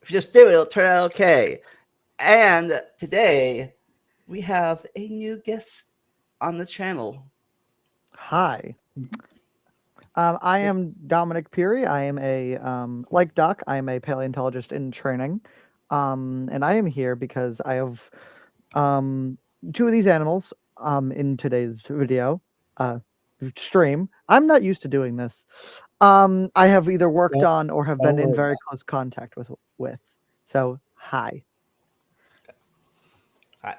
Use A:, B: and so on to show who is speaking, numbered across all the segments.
A: If you just do it, it'll turn out okay. And today we have a new guest on the channel.
B: Hi. I am Dominic Peary. I am like Doc, I am a paleontologist in training. And I am here because I have two of these animals in today's video stream. I'm not used to doing this. I have either worked on or have been in very close contact with. So, hi.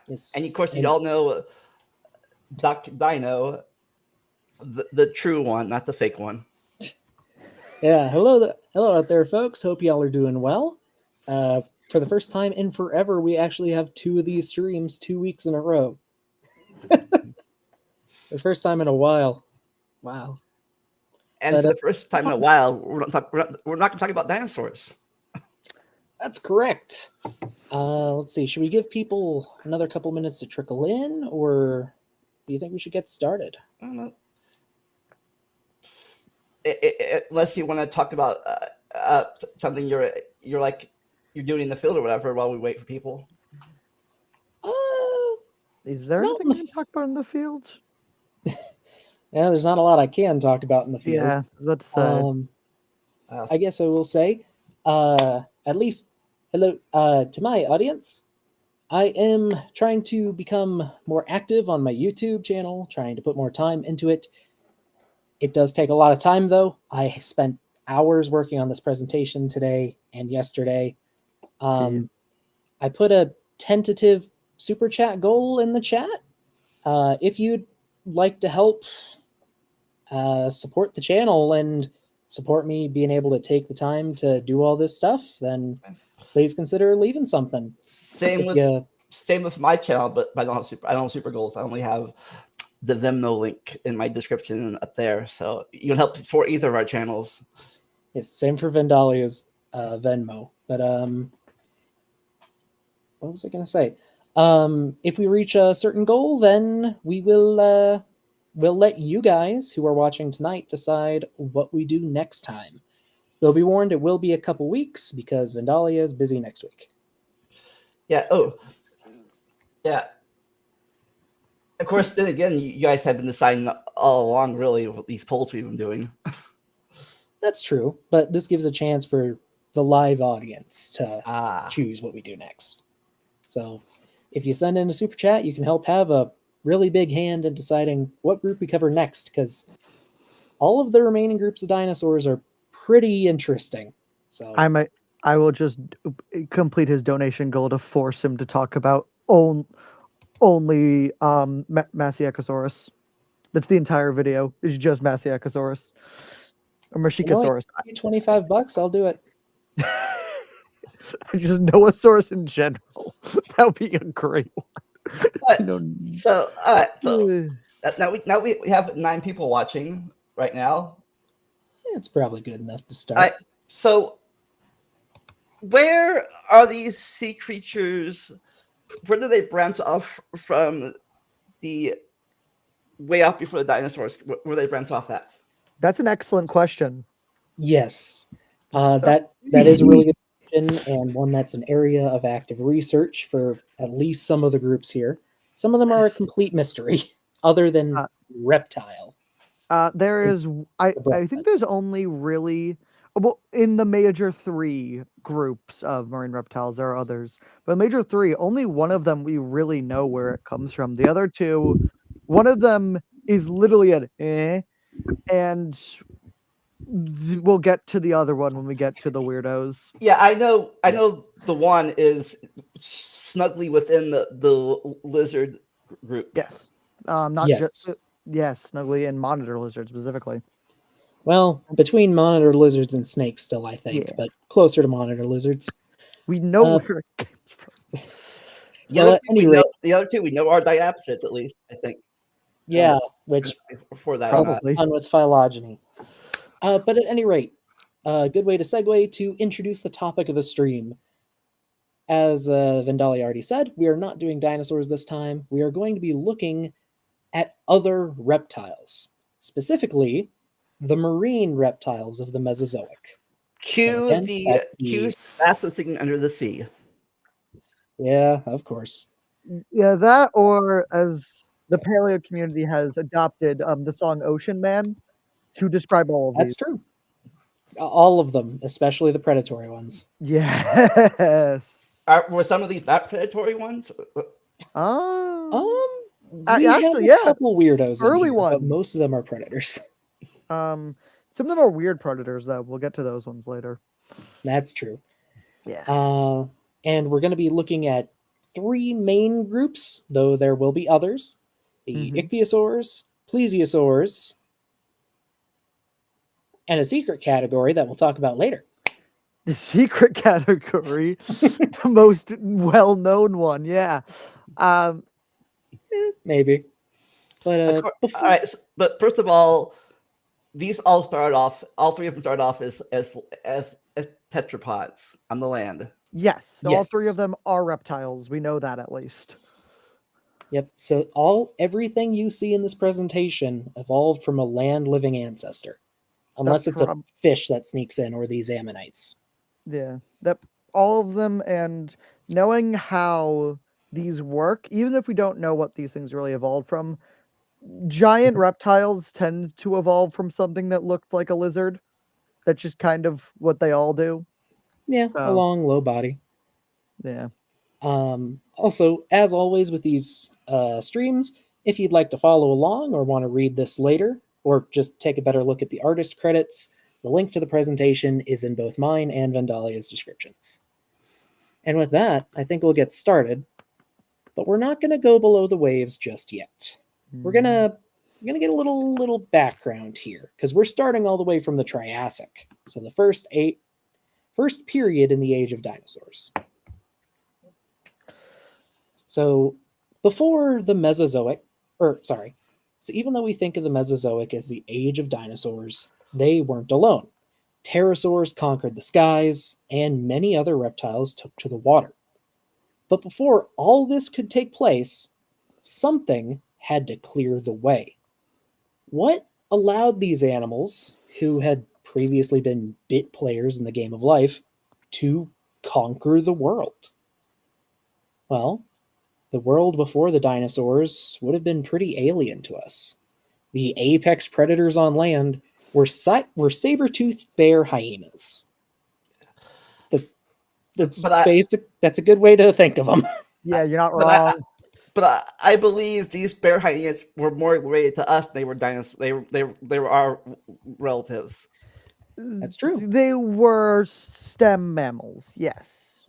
A: Yes. And of course, you all know Doc Dino, the true one, not the fake one.
C: Yeah, hello out there, folks. Hope y'all are doing well. For the first time in forever, we actually have two of these streams 2 weeks in a row. The first time in a while. Wow.
A: And for the first time in a while, we're not going to talk about dinosaurs.
C: That's correct. Let's see. Should we give people another couple minutes to trickle in, or do you think we should get started?
A: I don't know. Unless you want to talk about something you're doing in the field or whatever while we wait for people.
B: Is there anything we can talk about in the field?
C: Yeah, there's not a lot I can talk about in the field.
B: Yeah, let's say.
C: I guess I will say, at least, hello to my audience. I am trying to become more active on my YouTube channel, trying to put more time into it. It does take a lot of time, though. I spent hours working on this presentation today and yesterday. I put a tentative super chat goal in the chat. If you'd like to help support the channel and support me being able to take the time to do all this stuff, then please consider leaving something.
A: Same with my channel, but I don't have super goals. I only have the Venmo link in my description up there, so you can help support either of our channels.
C: Yes, same for Vendalia's Venmo. But what was I going to say? If we reach a certain goal, then we will we'll let you guys who are watching tonight decide what we do next time. Though be warned, it will be a couple weeks because Vendalia is busy next week.
A: Yeah. Oh, yeah. Of course, then again, you guys have been deciding all along, really, with these polls we've been doing.
C: That's true, but this gives a chance for the live audience to choose what we do next. So if you send in a super chat, you can help have a really big hand in deciding what group we cover next, because all of the remaining groups of dinosaurs are pretty interesting. So
B: I will just complete his donation goal to force him to talk about only Massiocasaurus. That's the entire video. It's just Massiocasaurus or Mashikasaurus.
C: $25, I'll do it.
B: Just Noasaurus in general. That would be a great one.
A: So now we have 9 people watching right now.
C: It's probably good enough to start.
A: All right, so where are these sea creatures? Where do they branch off from the way up before the dinosaurs? Where they branch off at?
B: That's an excellent question.
C: Yes, that is a really good question, and one that's an area of active research for at least some of the groups here. Some of them are a complete mystery, other than reptile.
B: There is, I think there's only really, well, in the major 3 groups of marine reptiles, there are others, but major 3, only one of them we really know where it comes from. The other 2, one of them is literally an and we'll get to the other one when we get to the weirdos.
A: Yeah, I know the one is snugly within the lizard group.
B: Yes. Snugly in monitor lizards specifically.
C: Well, between monitor lizards and snakes still, I think, but closer to monitor lizards.
B: We know where it comes from.
A: The other 2, we know are diapsids, at least, I think.
C: Yeah, which
A: before that,
C: probably on with phylogeny. But at any rate, a good way to segue to introduce the topic of the stream. As Vendalia already said, we are not doing dinosaurs this time. We are going to be looking at other reptiles, specifically the marine reptiles of the Mesozoic.
A: Cue
C: again,
A: the
C: that's
A: cue
C: the
A: Sebastian singing Under the Sea.
C: yeah, of course.
B: Yeah, that or as the paleo community has adopted the song Ocean Man to describe all of
C: That's
B: these.
C: true. All of them, especially the predatory ones.
B: Yes.
A: Were some of these not predatory ones?
B: Um,
C: We have
B: actually,
C: a
B: yeah.
C: couple weirdos in
B: Early
C: here, but
B: ones.
C: most of them are predators.
B: Some of them are weird predators, though. We'll get to those ones later.
C: That's true.
B: Yeah.
C: And we're going to be looking at 3 main groups, though there will be others: the
B: Mhm.
C: ichthyosaurs, plesiosaurs, and a secret category that we'll talk about later.
B: The secret category, the most well-known one. Yeah.
C: Maybe. But
A: All
C: before
A: right, but first of all, these all started off. All three of them started off as tetrapods on the land.
B: Yes, all 3
C: Yes.
B: of them are reptiles. We know that at least.
C: Yep. So everything you see in this presentation evolved from a land living ancestor, unless it's a
B: prob-
C: fish that sneaks in or these ammonites.
B: Yeah, that all of them, and knowing how these work, even if we don't know what these things really evolved from, giant reptiles tend to evolve from something that looked like a lizard. That's just kind of what they all do.
C: Yeah, a
B: So,
C: long, low body.
B: yeah.
C: Also, as always with these streams, if you'd like to follow along or want to read this later, or just take a better look at the artist credits, the link to the presentation is in both mine and Vendalia's descriptions. And with that, I think we'll get started, but we're not going to go below the waves just yet. We're gonna get a little background here because we're starting all the way from the Triassic, so the first period in the age of dinosaurs. So before the Mesozoic, so even though we think of the Mesozoic as the age of dinosaurs, they weren't alone. Pterosaurs conquered the skies, and many other reptiles took to the water. But before all this could take place, something had to clear the way. What allowed these animals, who had previously been bit players in the game of life, to conquer the world? Well, the world before the dinosaurs would have been pretty alien to us. The apex predators on land were saber-toothed bear hyenas. That's basic. That's a good way to think of them.
B: Yeah, you're not
A: But
B: wrong.
A: I believe these bear hyenas were more related to us. They were dinosaurs. They were our relatives.
C: That's true.
B: They were stem mammals. Yes.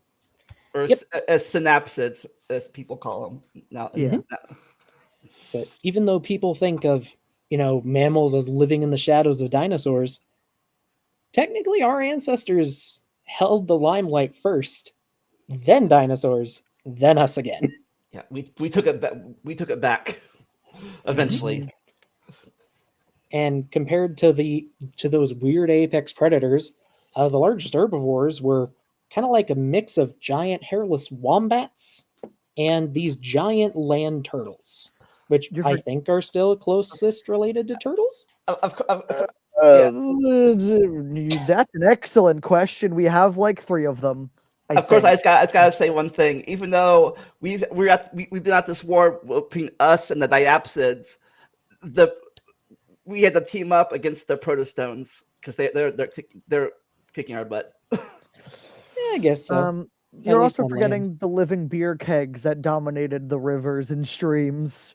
A: Or
C: Yep.
A: as synapsids, as people call them now.
B: Yeah.
C: So even though people think of mammals as living in the shadows of dinosaurs, technically our ancestors held the limelight first, then dinosaurs, then us again.
A: Yeah, we took it back. We took it back eventually.
C: And compared to those weird apex predators, the largest herbivores were kind of like a mix of giant hairless wombats and these giant land turtles, which I think are still closest related to turtles.
A: Yeah.
B: That's an excellent question. We have like 3 of them.
A: Of course, I just gotta say one thing. Even though we've been at this war between us and the diapsids, we had to team up against the protostones because they're kicking our butt.
C: Yeah, I guess so.
B: You're also forgetting the living beer kegs that dominated the rivers and streams.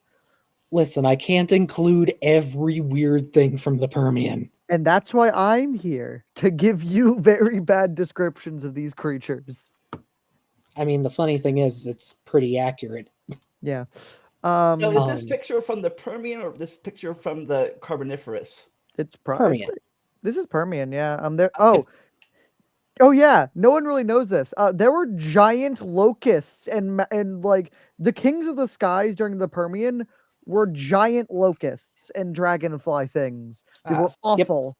C: Listen, I can't include every weird thing from the Permian.
B: And that's why I'm here, to give you very bad descriptions of these creatures.
C: I mean, the funny thing is, it's pretty accurate.
B: Yeah.
A: So is this picture from the Permian or this picture from the Carboniferous?
B: It's
C: Permian.
B: This is Permian, yeah. There. Oh yeah. No one really knows this. There were giant locusts and like the kings of the skies during the Permian were giant locusts and dragonfly things. They were awful.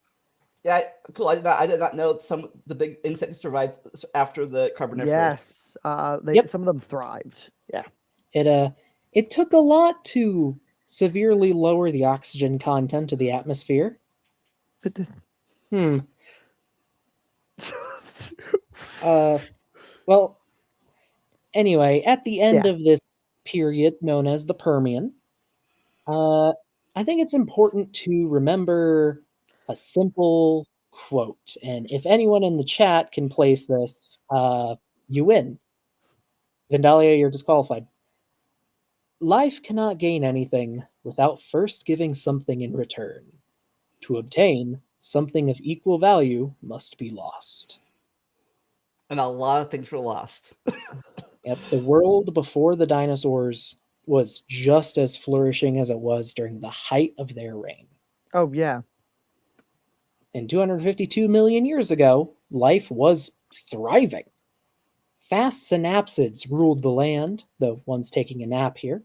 A: Yeah, cool. I did not know the big insects survived after the Carboniferous.
B: Yes. Some of them thrived. Yeah.
C: It took a lot to severely lower the oxygen content of the atmosphere. Well, anyway, at the end
B: Yeah.
C: of this period known as the Permian, I think it's important to remember a simple quote. And if anyone in the chat can place this, you win. Vandalia, you're disqualified. Life cannot gain anything without first giving something in return. To obtain something of equal value must be lost.
A: And a lot of things were lost.
C: Yep, the world before the dinosaurs was just as flourishing as it was during the height of their reign.
B: Oh yeah.
C: And 252 million years ago, life was thriving. Fast synapsids ruled the land, the ones taking a nap here.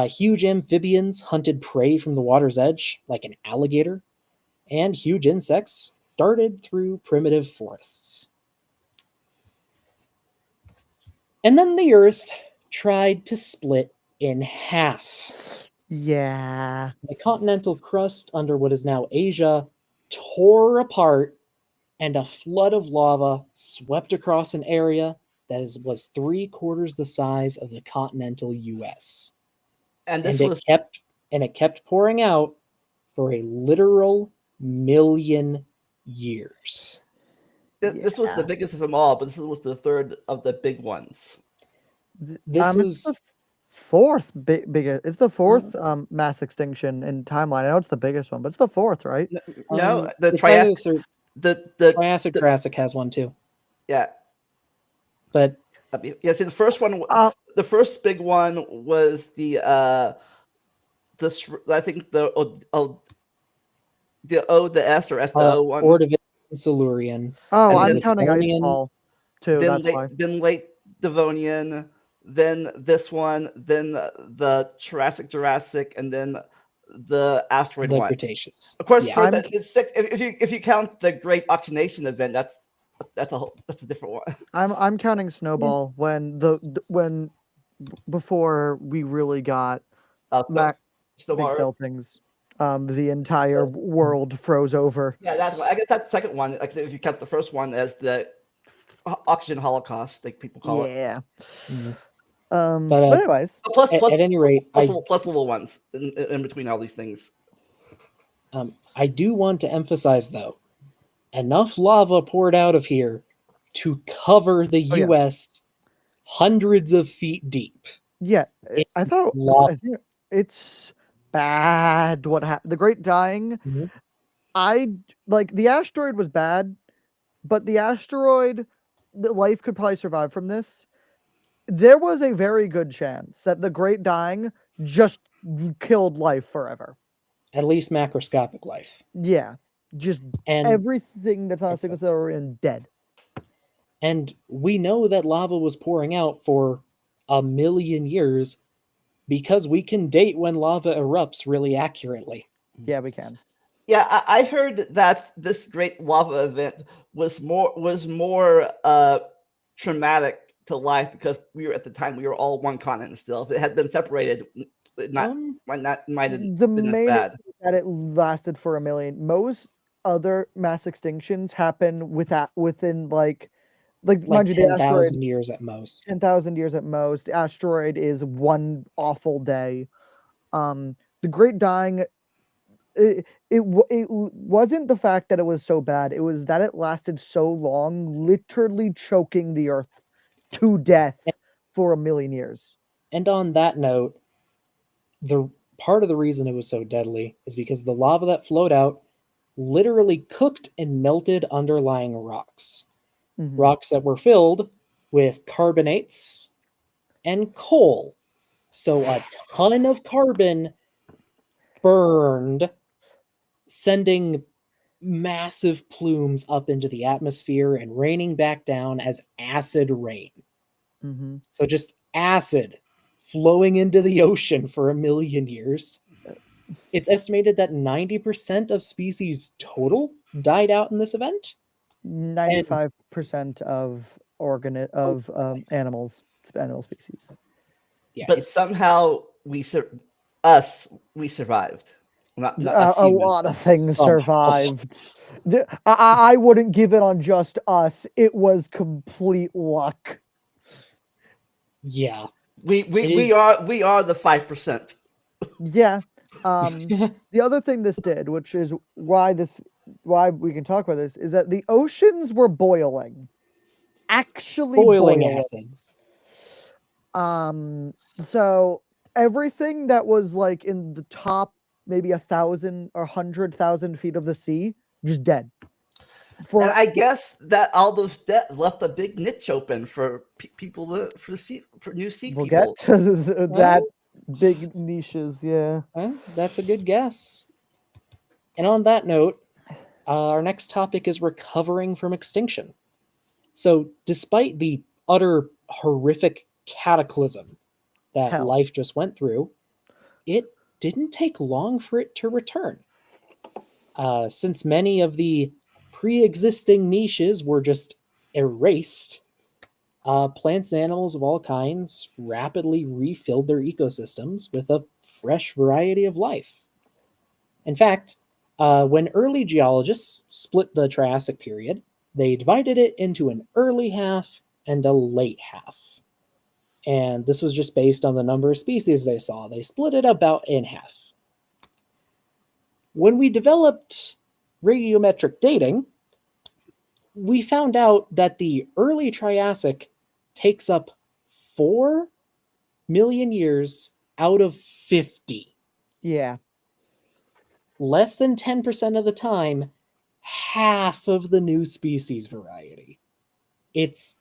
C: Huge amphibians hunted prey from the water's edge, like an alligator, and huge insects darted through primitive forests. And then the Earth tried to split in half.
B: Yeah.
C: The continental crust under what is now Asia tore apart, and a flood of lava swept across an area that was 3/4 the size of the continental US.
A: And
C: And
A: this
C: it
A: was
C: kept pouring out for a literal million years.
A: this was the
B: Yeah.
A: biggest of them all, but this was the third of the big ones.
C: This
B: It's
C: was
B: the fourth biggest. It's the fourth mass extinction in timeline. I know it's the biggest one, but it's the fourth, right?
A: No, the
C: it's either
A: Triassic,
C: third.
A: the
C: Triassic Jurassic has one too,
A: yeah.
C: but
A: Yeah, see, the first one, the first big one was I think the S or S the O one.
C: Ordovician Silurian.
B: Oh,
A: And
B: I'm
A: then-
B: counting ice
C: Devonian-
B: ball too.
A: then
B: That's why.
A: late Devonian, then this one, then the Jurassic, and then the asteroid
C: the
A: one.
C: Cretaceous.
A: Of course,
C: Yeah.
A: it's six. If you count the Great Oxidation event, that's a different one.
B: I'm counting snowball when before we really got Mac big
A: Snowball Earth.
B: cell things. The entire world froze over.
A: Yeah, that's one. I guess that's the second one. Like if you count the first one as the oxygen holocaust, like people call it.
B: Yeah.
C: Mhm.
B: But anyways,
A: Plus,
C: At any rate,
A: plus little ones in between all these things.
C: I do want to emphasize though, enough lava poured out of here to cover the
B: Oh, yeah.
C: U.S. hundreds of feet deep.
B: yeah, I thought
C: lava.
B: I think it's bad what happened. The Great Dying.
C: Mhm.
B: I like the asteroid was bad, but the life could probably survive from this. There was a very good chance that the Great Dying just killed life forever.
C: At least macroscopic life.
B: Yeah, just
C: And
B: everything that's not a single cell in dead.
C: And we know that lava was pouring out for a million years because we can date when lava erupts really accurately.
B: Yeah, we can.
A: Yeah, I heard that this great lava event was more traumatic to life because we were all one continent still. If it had been separated, it might have
B: The
A: been as
B: main
A: bad.
B: that it lasted for a million. Most other mass extinctions happen within like
C: Like
B: mind you, the asteroid
C: 10,000 years at most.
B: 10,000 years at most. The asteroid is one awful day. The Great Dying. It wasn't the fact that it was so bad. It was that it lasted so long, literally choking the Earth to death for a million years.
C: And on that note, the part of the reason it was so deadly is because the lava that flowed out literally cooked and melted underlying rocks.
B: Mhm.
C: Rocks that were filled with carbonates and coal. So a ton of carbon burned, sending massive plumes up into the atmosphere and raining back down as acid rain.
B: Mhm.
C: So just acid flowing into the ocean for a million years. It's estimated that 90% of species total died out in this event.
B: 95% of animal species.
C: Yeah,
A: But somehow we survived. Not
B: A
A: human.
B: lot of things
C: Somehow.
B: survived. I wouldn't give it on just us. It was complete luck.
C: Yeah.
A: We
C: It
A: we
C: is-
A: are the 5%.
B: Yeah. The other thing this did, which is why we can talk about this, is that the oceans were boiling. Actually
C: boiling
B: boiling.
C: acid.
B: So everything that was like in the top maybe 1,000 or 100,000 feet of the sea, just dead.
A: And I guess that all those deaths left a big niche open for people for new sea
B: We'll
A: people.
B: get to that big niches, yeah.
C: Well, that's a good guess. And on that note, our next topic is recovering from extinction. So, despite the utter horrific cataclysm that
B: Hell.
C: life just went through, it didn't take long for it to return. Since many of the pre existing niches were just erased, plants and animals of all kinds rapidly refilled their ecosystems with a fresh variety of life. In fact, when early geologists split the Triassic period, they divided it into an early half and a late half. And this was just based on the number of species they saw. They split it about in half. When we developed radiometric dating, we found out that the early Triassic takes up 4 million years out of 50.
B: Yeah.
C: Less than 10% of the time, half of the new species variety. It's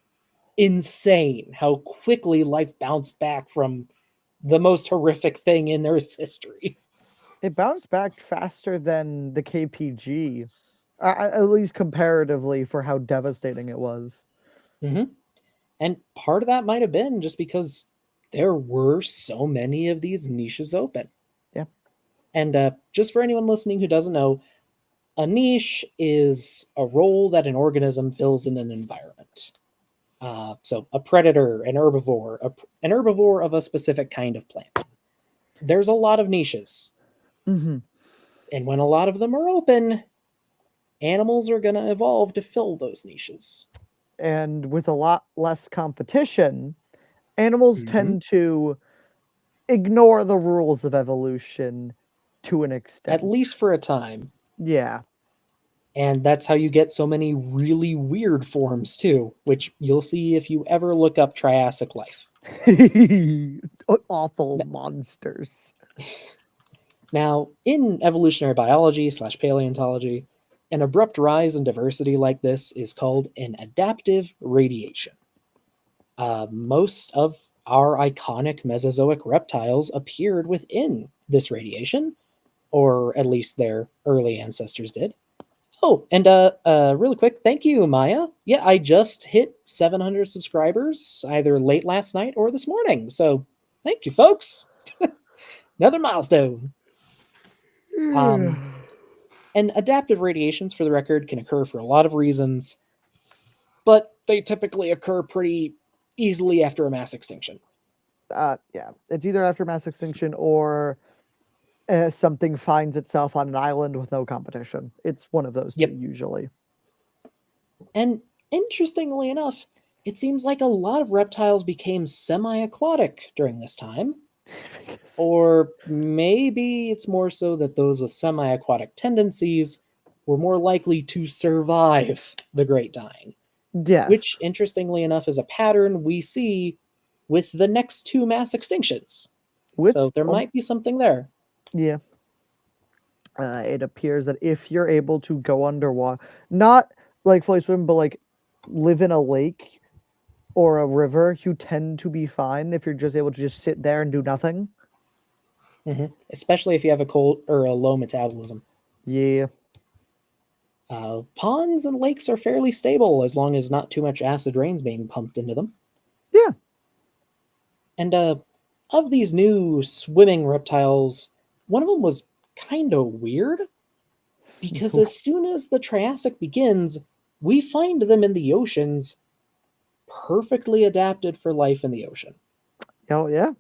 C: insane how quickly life bounced back from the most horrific thing in Earth's history.
B: It bounced back faster than the KPG, at least comparatively for how devastating it was.
C: Mm-hmm. And part of that might have been just because there were so many of these niches open.
B: Yeah.
C: And just for anyone listening who doesn't know, a niche is a role that an organism fills in an environment. So a predator, an herbivore of a specific kind of plant. There's a lot of niches.
B: Mm-hmm.
C: And when a lot of them are open, animals are going to evolve to fill those niches.
B: And with a lot less competition, animals tend to ignore the rules of evolution to an extent.
C: At least for a time.
B: Yeah.
C: And that's how you get so many really weird forms too, which you'll see if you ever look up Triassic life.
B: Awful monsters.
C: Now, in evolutionary biology / paleontology, an abrupt rise in diversity like this is called an adaptive radiation. Most of our iconic Mesozoic reptiles appeared within this radiation, or at least their early ancestors did. Oh, and really quick, thank you, Maya. Yeah, I just hit 700 subscribers either late last night or this morning. So thank you, folks. Another milestone. And adaptive radiations, for the record, can occur for a lot of reasons, but they typically occur pretty easily after a mass extinction.
B: Yeah, it's either after mass extinction or something finds itself on an island with no competition. It's one of those two usually.
C: And interestingly enough, it seems like a lot of reptiles became semi-aquatic during this time. Or maybe it's more so that those with semi-aquatic tendencies were more likely to survive the Great Dying.
B: Yes.
C: Which, interestingly enough, is a pattern we see with the next two mass extinctions. So there might be something there.
B: Yeah. It appears that if you're able to go underwater, not like fully swim, but like live in a lake or a river, you tend to be fine if you're just able to just sit there and do nothing.
C: Mm-hmm. Especially if you have a cold or a low metabolism.
B: Yeah.
C: Ponds and lakes are fairly stable as long as not too much acid rain's being pumped into them.
B: Yeah.
C: And of these new swimming reptiles, one of them was kind of weird because as soon as the Triassic begins, we find them in the oceans perfectly adapted for life in the ocean.
B: Oh, yeah.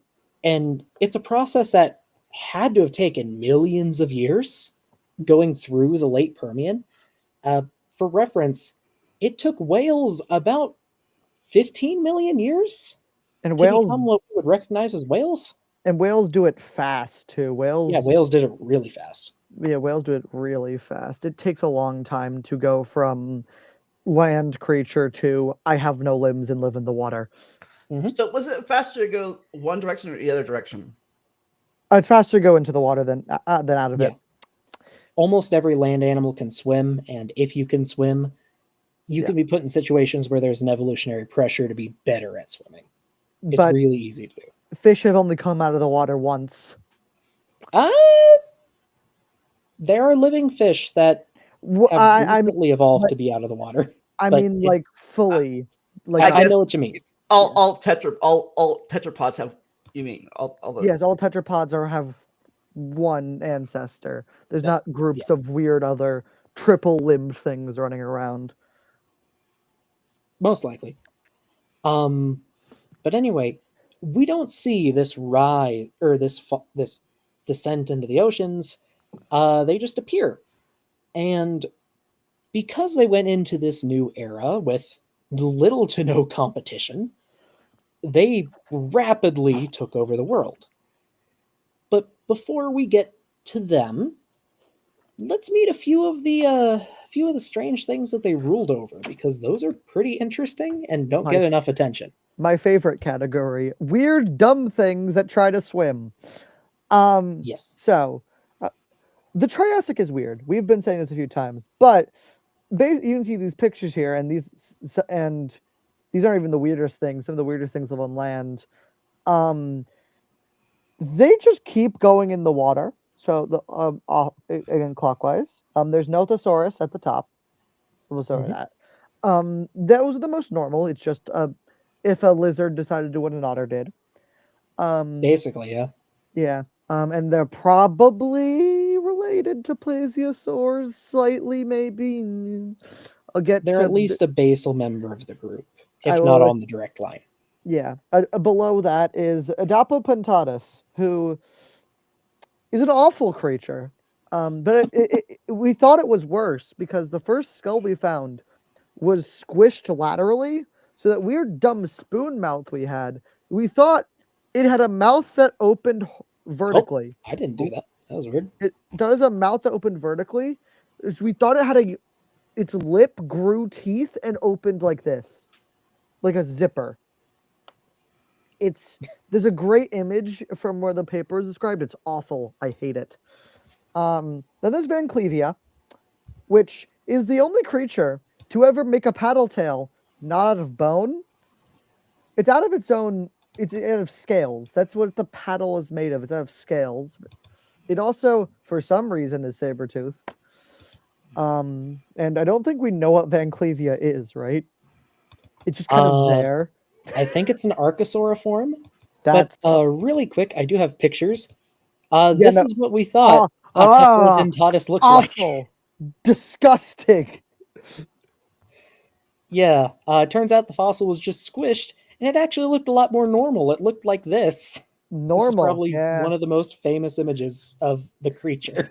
C: And it's a process that had to have taken millions of years going through the late Permian. For reference, it took whales about 15 million years
B: And
C: to
B: whales
C: become what we would recognize as whales.
B: do it fast too.
C: Yeah, whales did it really fast.
B: Yeah, whales do it really fast. It takes a long time to go from land creature to I have no limbs and live in the water.
A: So was it faster to go one direction or the other direction?
B: It's faster to go into the water than out of
C: Yeah.
B: it.
C: Almost every land animal can swim, and if you can swim, you can be put in situations where there's an evolutionary pressure to be better at swimming. It's
B: But
C: really easy to do.
B: fish have only come out of the water once.
C: There are living fish that have
B: I
C: recently evolved
B: but-
C: to be out of the water.
B: I
C: but
B: mean,
C: it-
B: like fully. Like
A: I
C: I
A: guess
C: know what you mean.
A: all tetrapods have. You mean all the
B: yes, all tetrapods have one ancestor. There's
C: Yeah,
B: not groups
C: yeah.
B: of weird other triple limbed things running around.
C: Most likely. But anyway, we don't see this rise or this descent into the oceans. They just appear, and because they went into this new era with little to no competition, they rapidly took over the world. But before we get to them, let's meet a few of the strange things that they ruled over, because those are pretty interesting and don't get enough attention.
B: My favorite category: weird, dumb things that try to swim.
C: Yes.
B: So, the Triassic is weird. We've been saying this a few times, but you can see these pictures here, and these aren't even the weirdest things. Some of the weirdest things live on land. They just keep going in the water. So again, clockwise. There's Nothosaurus at the top. We'll start with that. Those are the most normal. It's just if a lizard decided to do what an otter did.
C: Basically, yeah.
B: Yeah. And they're probably related to plesiosaurs slightly, maybe. I'll get
C: They're
B: to
C: at least a basal member of the group, if
B: I
C: not
B: will-
C: on the direct line.
B: Yeah. Below that is Adapopentatus, who is an awful creature. But we thought it was worse because the first skull we found was squished laterally. So that weird dumb spoon mouth we had, we thought it had a mouth that opened vertically.
C: I didn't do that. That was weird.
B: It does a mouth that opened vertically. So we thought it had its lip grew teeth and opened like this, like a zipper. There's a great image from where the paper is described. It's awful. I hate it. Then there's Van Clevia, which is the only creature to ever make a paddle tail not out of bone. It's out of its own. It's out of scales. That's what the paddle is made of. It's out of scales. It also, for some reason, is saber-tooth. And I don't think we know what Van Clevia is, right? It's just kind of there.
C: I think it's an archosauriform.
B: That's
C: But really quick, I do have pictures. This is what we thought
B: Ah,
C: Tetraodontatus looked like.
B: awful, disgusting.
C: Yeah, turns out the fossil was just squished, and it actually looked a lot more normal. It looked like this. This is
B: Normal.
C: probably
B: Yeah.
C: one of the most famous images of the creature.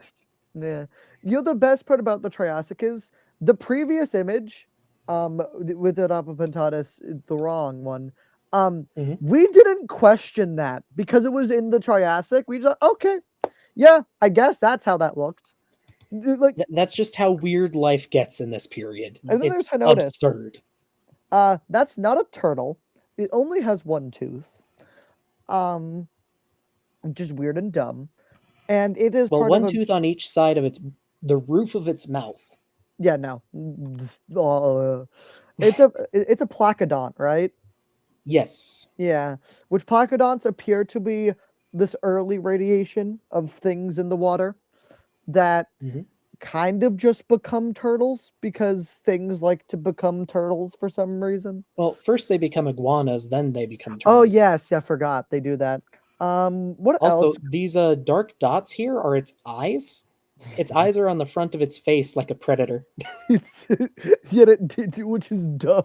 B: Yeah. You know the best part about the Triassic is the previous image, with the Adapopentatus, the wrong one. We didn't question that because it was in the Triassic. We just okay, yeah, I guess that's how that looked. Like
C: That's just how weird life gets in this period.
B: And then
C: It's
B: there's Henotus.
C: absurd.
B: That's not a turtle. It only has one tooth. Just weird and dumb. And it is
C: Well,
B: part
C: one
B: of
C: tooth on each side of the roof of its mouth.
B: Yeah, no. It's a placodont, right?
C: Yes.
B: Yeah. Which placodonts appear to be this early radiation of things in the water that kind of just become turtles because things like to become turtles for some reason.
C: Well, first they become iguanas, then they become turtles.
B: Oh yes, I forgot they do that. What
C: Also,
B: else?
C: these dark dots here are its eyes. Its eyes are on the front of its face like a predator.
B: Yet it did, which is dumb.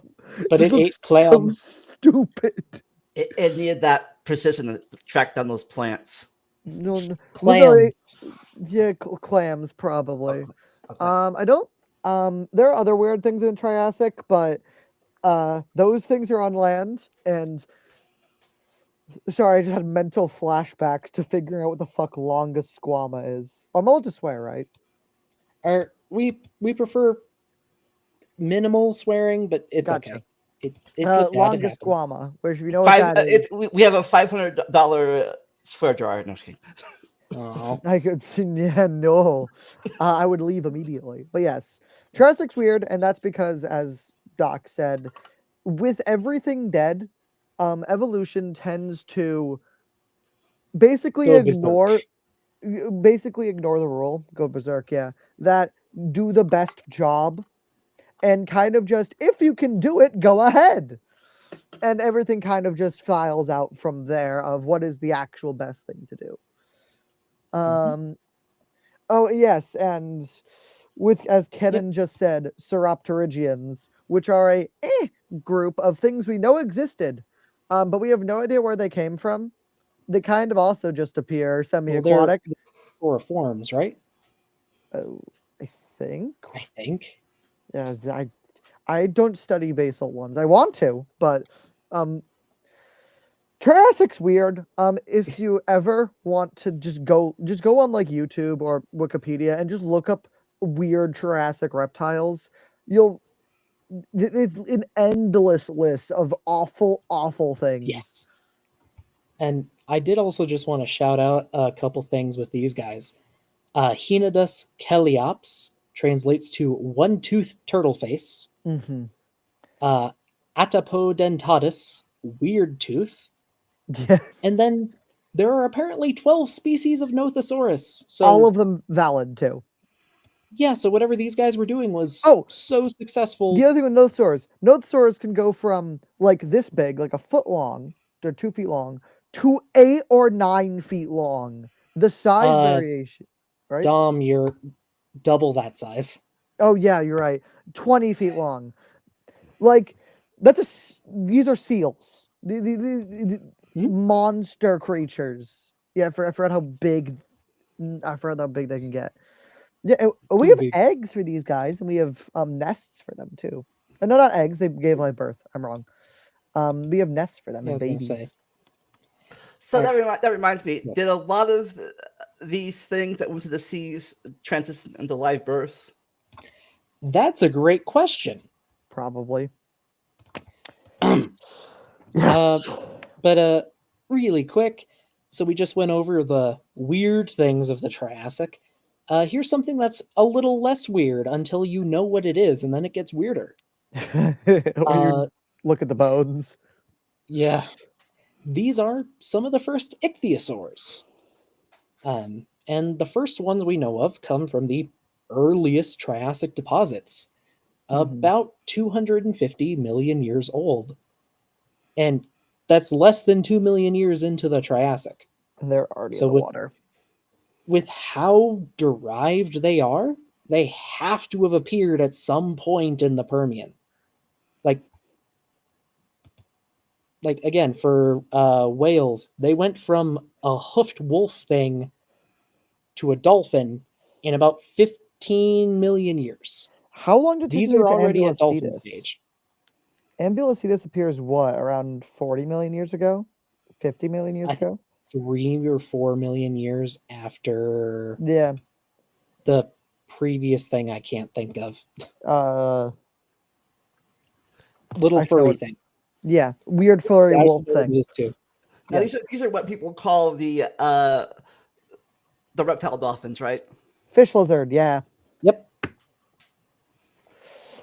C: But it ate
B: looks
C: clams.
B: so stupid.
A: It needed that precision to track down those plants.
B: No, no, well, no,
C: Clams.
B: yeah, clams probably.
A: Okay.
B: I don't. There are other weird things in Triassic, but those things are on land. And sorry, I just had mental flashbacks to figuring out what the fuck longest squama is. I'm allowed to swear, right?
C: We prefer minimal swearing, but it's
B: Gotcha.
C: okay. It slipped out. It
B: Longest
C: happens.
B: squama, which if you know what that is,
A: We have a $500 swear jar. No, just kidding.
C: Oh,
B: I could, yeah, no, I would leave immediately. But yes, Jurassic's weird, and that's because, as Doc said, with everything dead, evolution tends to basically
C: go berserk.
B: ignore the rule, go berserk, yeah, that do the best job, and kind of just if you can do it, go ahead, and everything kind of just files out from there of what is the actual best thing to do. Um, oh yes, and with as Kenan just said, Sauropterygians, which are a group of things we know existed, but we have no idea where they came from. They kind of also just appear
C: Well,
B: semi-aquatic.
C: they're forms, right?
B: Oh, I think.
C: I think.
B: Yeah, I don't study basal ones. I want to, but um, Jurassic's weird. If you ever want to just go on like YouTube or Wikipedia and just look up weird Jurassic reptiles. You'll It's an endless list of awful things.
C: Yes. And I did also just want to shout out a couple things with these guys. Hinodus keliops translates to one-toothed turtle face.
B: Mm-hmm.
C: Atapodentatus, weird tooth.
B: Yeah,
C: And then there are apparently 12 species of Nothosaurus. So
B: all of them valid too.
C: yeah, so whatever these guys were doing was
B: Oh,
C: so successful.
B: the other thing with Nothosaurs can go from like this big, like a foot long, they're 2 feet long, to 8 or 9 feet long. The size variation, right?
C: Dom, you're double that size.
B: Oh yeah, you're right. 20 feet long. Like these are seals. The monster creatures. Yeah, I forgot how big. I forgot how big they can get. Yeah, we have
C: big.
B: eggs for these guys, and we have nests for them too. No, not eggs. They gave live birth. I'm wrong. We have nests for them
C: Yeah, I
B: and
C: was gonna
B: babies.
C: say.
A: So that reminds me. Did a lot of these things that went to the seas transition into live birth?
C: That's a great question.
B: Probably.
C: Yes. But really quick, so we just went over the weird things of the Triassic. Here's something that's a little less weird until you know what it is, and then it gets weirder.
B: When you look at the bones.
C: Yeah. These are some of the first ichthyosaurs. And the first ones we know of come from the earliest Triassic deposits, about 250 million years old. And that's less than 2 million years into the Triassic.
B: And they're already in the water.
C: With how derived they are, they have to have appeared at some point in the Permian. Like again, for whales, they went from a hoofed wolf thing to a dolphin in about 15 million years.
B: How long did
C: These
B: it take
C: are
B: to
C: already at dolphin
B: Ambulocetus?
C: stage.
B: Ambulocetus appears what, around 40 million years ago? 50 million years ago?
C: 3 or 4 million years after
B: Yeah.
C: the previous thing I can't think of. Little furry thing.
B: Yeah, weird furry wolf thing.
C: This too.
A: Now, these are what people call the reptile dolphins, right?
B: Fish lizard, yeah.
C: Yep.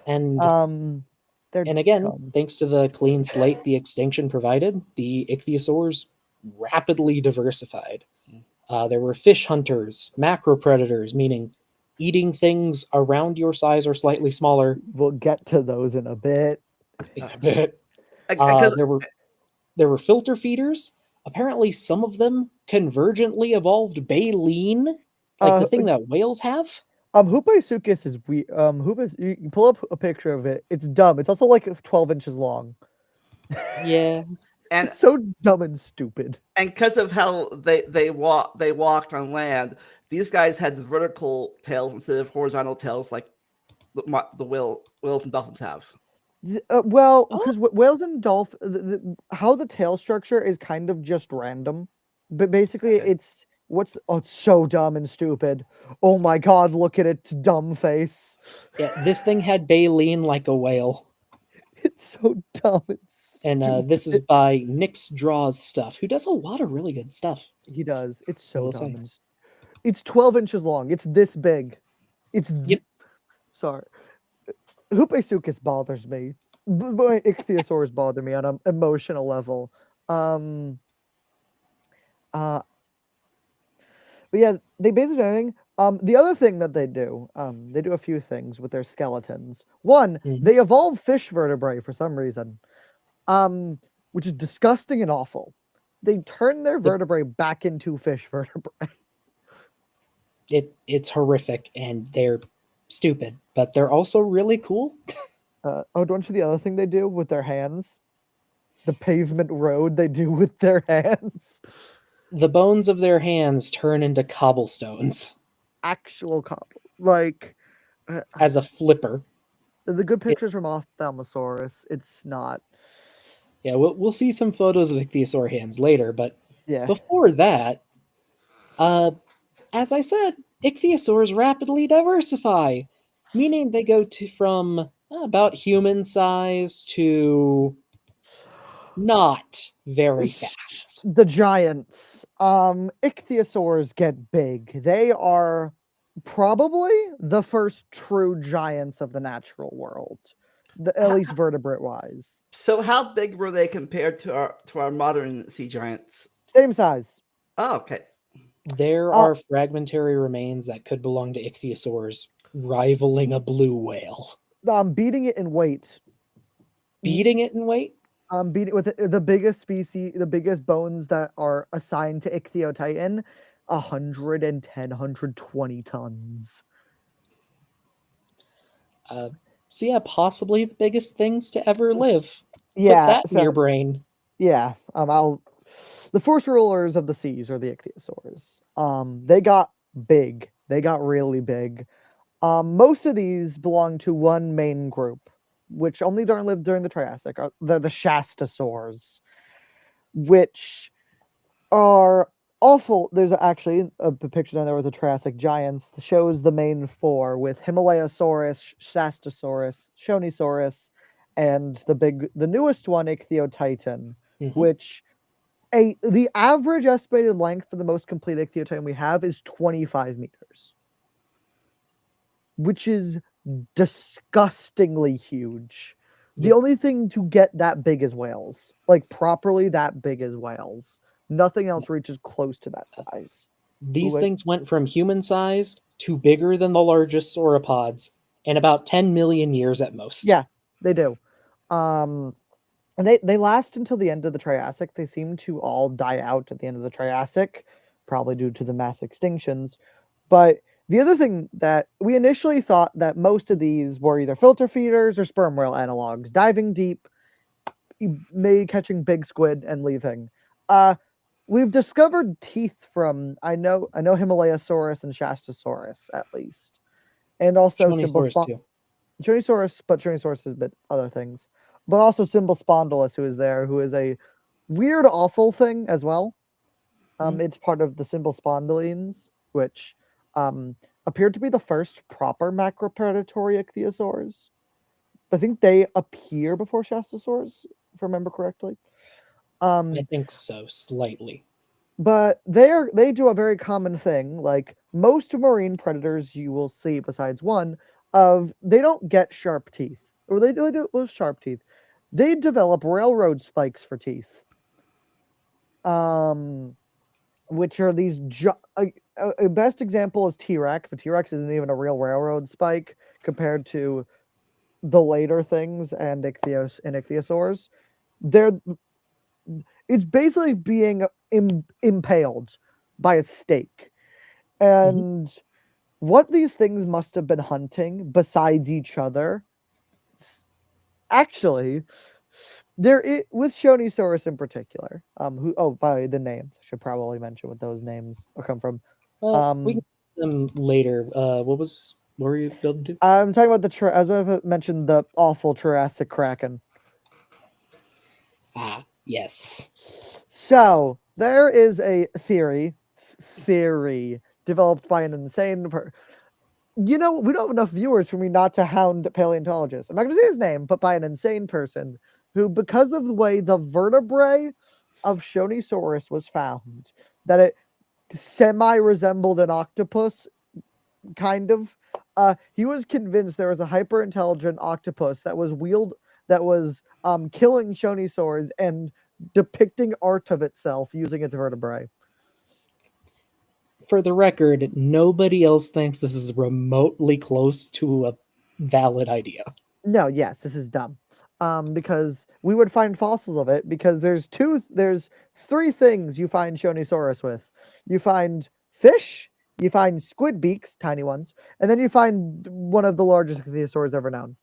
C: And again, thanks to the clean slate the extinction provided, the ichthyosaurs rapidly diversified. There were fish hunters, macro predators, meaning eating things around your size or slightly smaller.
B: We'll get to those in a bit.
C: There were filter feeders. Apparently, some of them convergently evolved baleen, like the thing that whales have.
B: Hupaisuchus is you can pull up a picture of it. It's dumb. It's also like 12 inches long.
C: Yeah.
A: And
B: It's so dumb and stupid.
A: and because of how they walked on land, these guys had vertical tails instead of horizontal tails like the whales and dolphins have.
B: Well,
C: Oh.
B: because whales and dolphin, how the tail structure is kind of just random, but basically
A: Okay.
B: it's it's so dumb and stupid. Oh my god, look at its dumb face.
C: Yeah, this thing had baleen like a whale.
B: It's so dumb and
C: And
B: stupid.
C: this is by Nick's Draws Stuff, who does a lot of really good stuff.
B: He does. It's
C: I
B: so
C: will
B: dumb
C: say.
B: and it's 12 inches long. It's this big.
C: Yep.
B: Sorry. Hupesukis bothers me. But ichthyosaurs bother me on an emotional level. Uh, but yeah, they basically do anything. The other thing that they do a few things with their skeletons. One,
C: Mhm.
B: they evolve fish vertebrae for some reason, which is disgusting and awful. They turn their vertebrae back into fish vertebrae.
C: It's horrific and they're stupid, but they're also really cool.
B: Don't you the other thing they do with their hands? The pavement road they do with their hands.
C: The bones of their hands turn into cobblestones
B: Actual cobble. Like,
C: as a flipper.
B: the good pictures from Ophthalmosaurus. It's not.
C: Yeah, we'll see some photos of ichthyosaur hands later, but
B: Yeah.
C: before that, as I said, ichthyosaurs rapidly diversify, meaning they go from about human size to not very fast.
B: The giants. Ichthyosaurs get big. They are probably the first true giants of the natural world. At least vertebrate wise.
A: So how big were they compared to our modern sea giants?
B: Same size.
A: Oh, okay.
C: There are fragmentary remains that could belong to ichthyosaurs, rivaling a blue whale.
B: Beating it in weight.
C: Beating it in weight?
B: Beating with the biggest species, the biggest bones that are assigned to Ichthyotitan, 110, 120 tons.
C: So yeah, possibly the biggest things to ever live.
B: Yeah,
C: Put that in your brain.
B: Yeah, the first rulers of the seas are the ichthyosaurs. They got big. They got really big. Most of these belong to one main group, which only lived during the Triassic. The Shastasaurs, which are awful. There's actually a picture down there with the Triassic giants that shows the main four with Himalayasaurus, Shastasaurus, Shonisaurus, and the newest one, Ichthyotitan, which the average estimated length for the most complete ichthyotitan we have is 25 meters, which is disgustingly huge. The
C: Yep.
B: only thing to get that big is whales, like properly that big is whales. Nothing else reaches close to that size.
C: These things went from human-sized to bigger than the largest sauropods in about 10 million years at most.
B: Yeah, they do. And they last until the end of the Triassic. They seem to all die out at the end of the Triassic, probably due to the mass extinctions. But the other thing that we initially thought that most of these were either filter feeders or sperm whale analogs, diving deep, maybe catching big squid and leaving. We've discovered teeth from I know Himalayasaurus and Shastasaurus at least, and also
C: Shonisaurus too.
B: Tyrannosaurus, but Tyrannosaurus is a bit other things. But also Symbospondylus, who is there, who is a weird, awful thing as well. It's part of the Symbospondylines, which appeared to be the first proper macropredatory ichthyosaurs. I think they appear before Shastasaurs, if I remember correctly.
C: I think so, slightly.
B: But they do a very common thing, like most marine predators you will see, besides one, they don't get sharp teeth, or they do with sharp teeth. They develop railroad spikes for teeth, which are these. A best example is T-Rex, but T-Rex isn't even a real railroad spike compared to the later things and ichthyosaurs. It's basically being impaled by a stake. And what these things must have been hunting besides each other, actually, with Shonisaurus in particular. Who? Oh, by the names, I should probably mention what those names come from.
C: Well, we can get them later. What were you building to?
B: I'm talking about I was going to mention the awful Jurassic Kraken.
C: Ah, yes.
B: So there is a theory developed by an insane. We don't have enough viewers for me not to hound paleontologists. I'm not going to say his name, but by an insane person who, because of the way the vertebrae of Shonisaurus was found, that it semi resembled an octopus, kind of. He was convinced there was a hyper intelligent octopus that was killing Shonisaurs and depicting art of itself using its vertebrae.
C: For the record, nobody else thinks this is remotely close to a valid idea.
B: No, yes, this is dumb. Because we would find fossils of it because there's three things you find Shonisaurus with. You find fish, you find squid beaks, tiny ones, and then you find one of the largest ichthyosaurs ever known.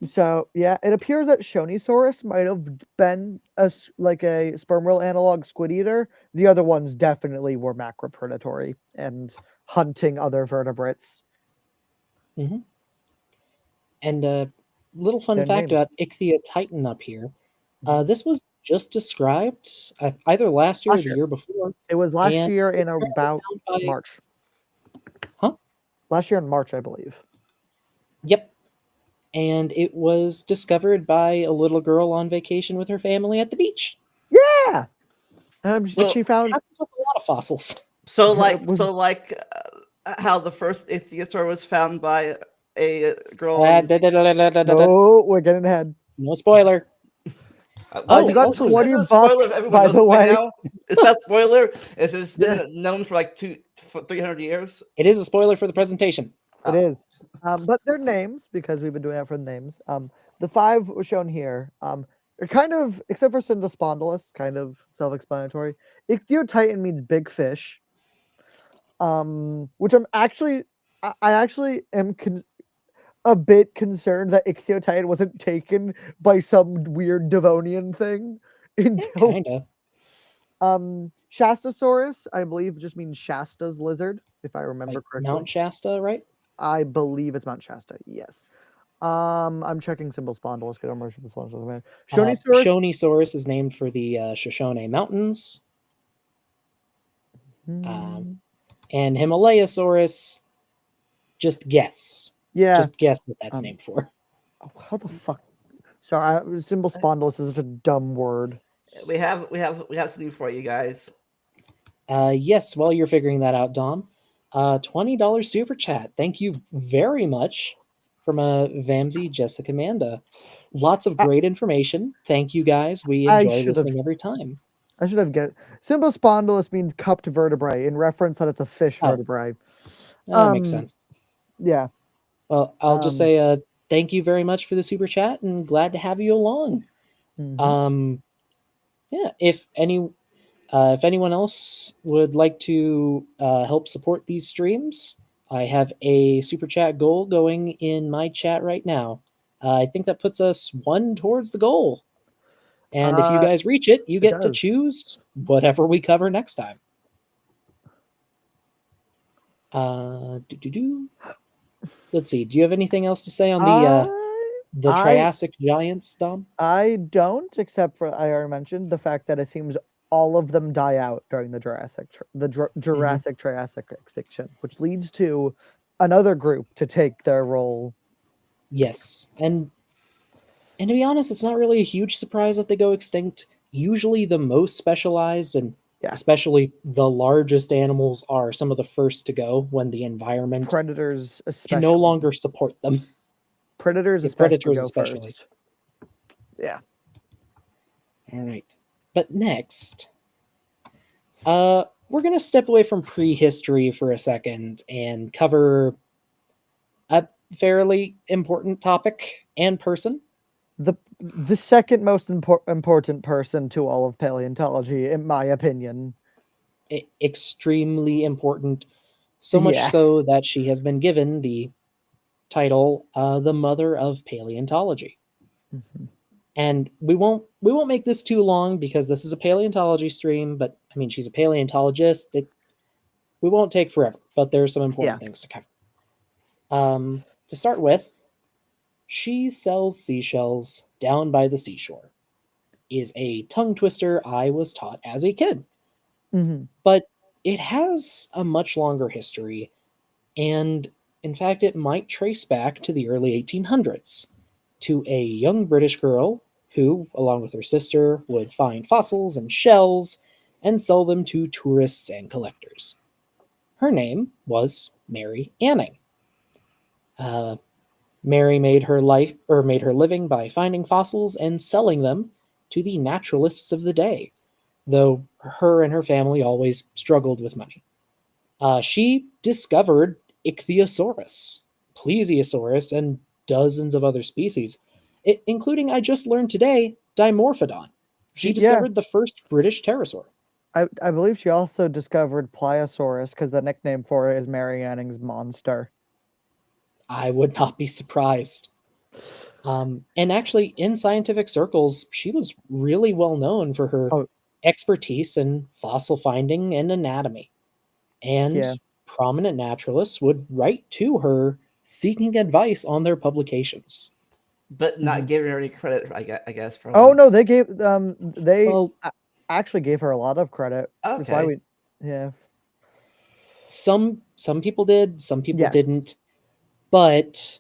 B: So yeah, it appears that Shonisaurus might have been a sperm whale analog squid eater. The other ones definitely were macropredatory and hunting other vertebrates.
C: Mm-hmm. And a little fun
B: Their
C: fact
B: names.
C: about Ichthyotitan up here. This was just described either last year or the year before.
B: It was last
C: and
B: year
C: it was
B: in
C: apparently
B: about
C: found by-
B: March.
C: Huh?
B: Last year in March, I believe.
C: Yep. And it was discovered by a little girl on vacation with her family at the beach.
B: Yeah.
A: Well,
B: she found
C: Happens with a lot of fossils.
A: So
B: It was-
A: like how the first ichthyosaur was found by a girl.
B: Oh, we're getting ahead.
C: No spoiler.
A: Well,
B: you got
C: also-
B: 20
A: is this a spoiler
B: bucks,
A: if everyone
B: by
A: knows
B: the
A: it by
B: way.
A: now? Is that spoiler if it's been
B: Yeah.
A: known for like 300 years?
C: It is a spoiler for the presentation.
B: It is. But their names, because we've been doing that for the names. The five were shown here. Are kind of, except for Cindospondylus, kind of self-explanatory. Ichthyotitan means big fish. Which I actually am a bit concerned that Ichthyotitan wasn't taken by some weird Devonian thing until
C: Kinda.
B: Shastasaurus, I believe, just means Shasta's lizard, if I remember
C: Like
B: correctly.
C: Mount Shasta, right?
B: I believe it's Mount Shasta. Yes. I'm checking Cindospondylus because I'm Shonisaurus.
C: Shonisaurus is named for the Shoshone Mountains. And Himalayasaurus, just guess.
B: Yeah.
C: Just guess what that's named for.
B: How the fuck? Sorry, Cindospondylus is such a dumb word.
A: We have something for you guys.
C: Yes, while you're figuring that out, Dom, $20 super chat. Thank you very much from Vamsy Jessica Manda. Lots of great information. Thank you guys. We enjoy listening every time.
B: I should have guessed. Cindospondylus means cupped vertebrae in reference that it's a fish vertebrae.
C: That makes sense.
B: Yeah.
C: Well, I'll just say thank you very much for the super chat and glad to have you along. Yeah, if anyone else would like to help support these streams, I have a super chat goal going in my chat right now. I think that puts us one towards the goal. And if you guys reach it, you get to choose whatever we cover next time. Let's see. Do you have anything else to say on the Triassic giants, Dom?
B: I don't, except for I already mentioned the fact that it seems all of them die out during the Jurassic Triassic extinction, which leads to another group to take their role.
C: Yes, and to be honest, it's not really a huge surprise that they go extinct. Usually, the most specialized and especially the largest animals are some of the first to go when the environment
B: predators
C: can no longer support them.
B: Predators especially. First. Yeah.
C: All right. But next, we're going to step away from prehistory for a second and cover a fairly important topic and person.
B: The second most important person to all of paleontology, in my opinion.
C: Extremely important. So much so that she has been given the title the mother of paleontology.
B: Mhm.
C: And we won't make this too long because this is a paleontology stream, but I mean she's a paleontologist. We won't take forever, but there are some important things to cover. To start with, she sells seashells down by the seashore. Is a tongue twister I was taught as a kid,
B: Mhm.
C: but it has a much longer history, and in fact, it might trace back to the early 1800s to a young British girl who, along with her sister, would find fossils and shells and sell them to tourists and collectors. Her name was Mary Anning. Uh, Mary made her living by finding fossils and selling them to the naturalists of the day, though her and her family always struggled with money. She discovered Ichthyosaurus, Plesiosaurus, and dozens of other species, including, I just learned today, Dimorphodon. She
B: Yeah,
C: discovered the first British pterosaur.
B: I believe she also discovered Pliosaurus because the nickname for it is Mary Anning's monster.
C: I would not be surprised. And actually, in scientific circles, she was really well known for her
B: Oh,
C: expertise in fossil finding and anatomy. And
B: yeah.
C: prominent naturalists would write to her seeking advice on their publications.
A: But not
B: Mhm.
A: giving her any credit, I guess,
B: Oh
A: from.
B: no, they
C: Well,
B: actually gave her a lot of credit. That's why
A: Okay.
B: we yeah.
C: some people did, some people
B: Yes.
C: didn't, but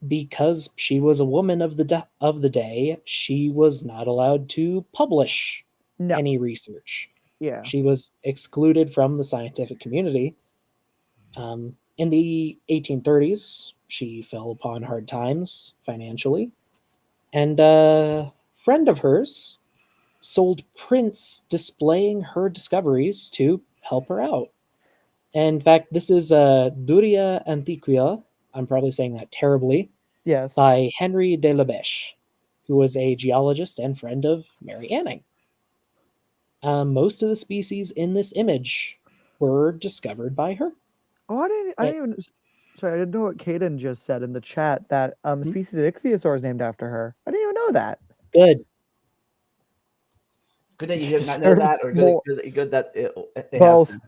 C: because she was a woman of of the day, she was not allowed to publish
B: No.
C: any research.
B: Yeah.
C: She was excluded from the scientific community. In the 1830s, she fell upon hard times financially, and a friend of hers sold prints displaying her discoveries to help her out. And in fact, this is Duria Antiquia, I'm probably saying that terribly,
B: Yes.
C: by Henry de la Beche, who was a geologist and friend of Mary Anning. Most of the species in this image were discovered by her.
B: Oh, I
C: It,
B: didn't even sorry, I didn't know what Kaden just said in the chat that
C: hmm,
B: species of ichthyosaur is named after her. I didn't even know that.
C: good.
A: Good that you
B: She
A: did not know
B: deserves
A: that, or
B: more
A: good that it
B: both.
A: happened.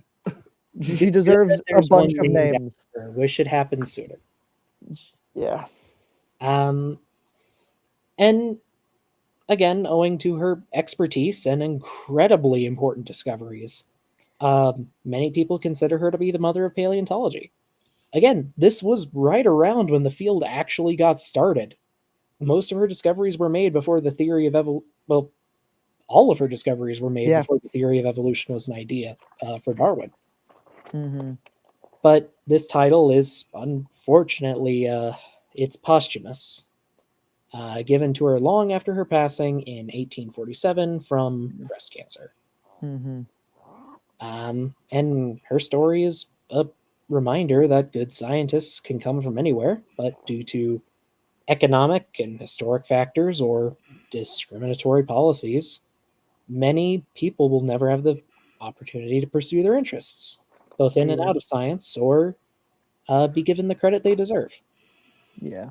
B: She
C: Good that
B: deserves a
C: there's one
B: bunch of
C: named
B: names.
C: after her. Wish it happened sooner.
B: Yeah.
C: Um, and again, owing to her expertise and incredibly important discoveries, many people consider her to be the mother of paleontology. Again, this was right around when the field actually got started. Most of her discoveries were made before the theory of well, all of her discoveries were made
B: Yeah.
C: before the theory of evolution was an idea for Darwin.
B: Mm-hmm.
C: But this title is unfortunately it's posthumous, given to her long after her passing in 1847 from breast cancer.
B: Mm-hmm.
C: And her story is a reminder that good scientists can come from anywhere, but due to economic and historic factors or discriminatory policies, many people will never have the opportunity to pursue their interests, both in and
B: Yeah.
C: out of science, or be given the credit they deserve.
B: Yeah.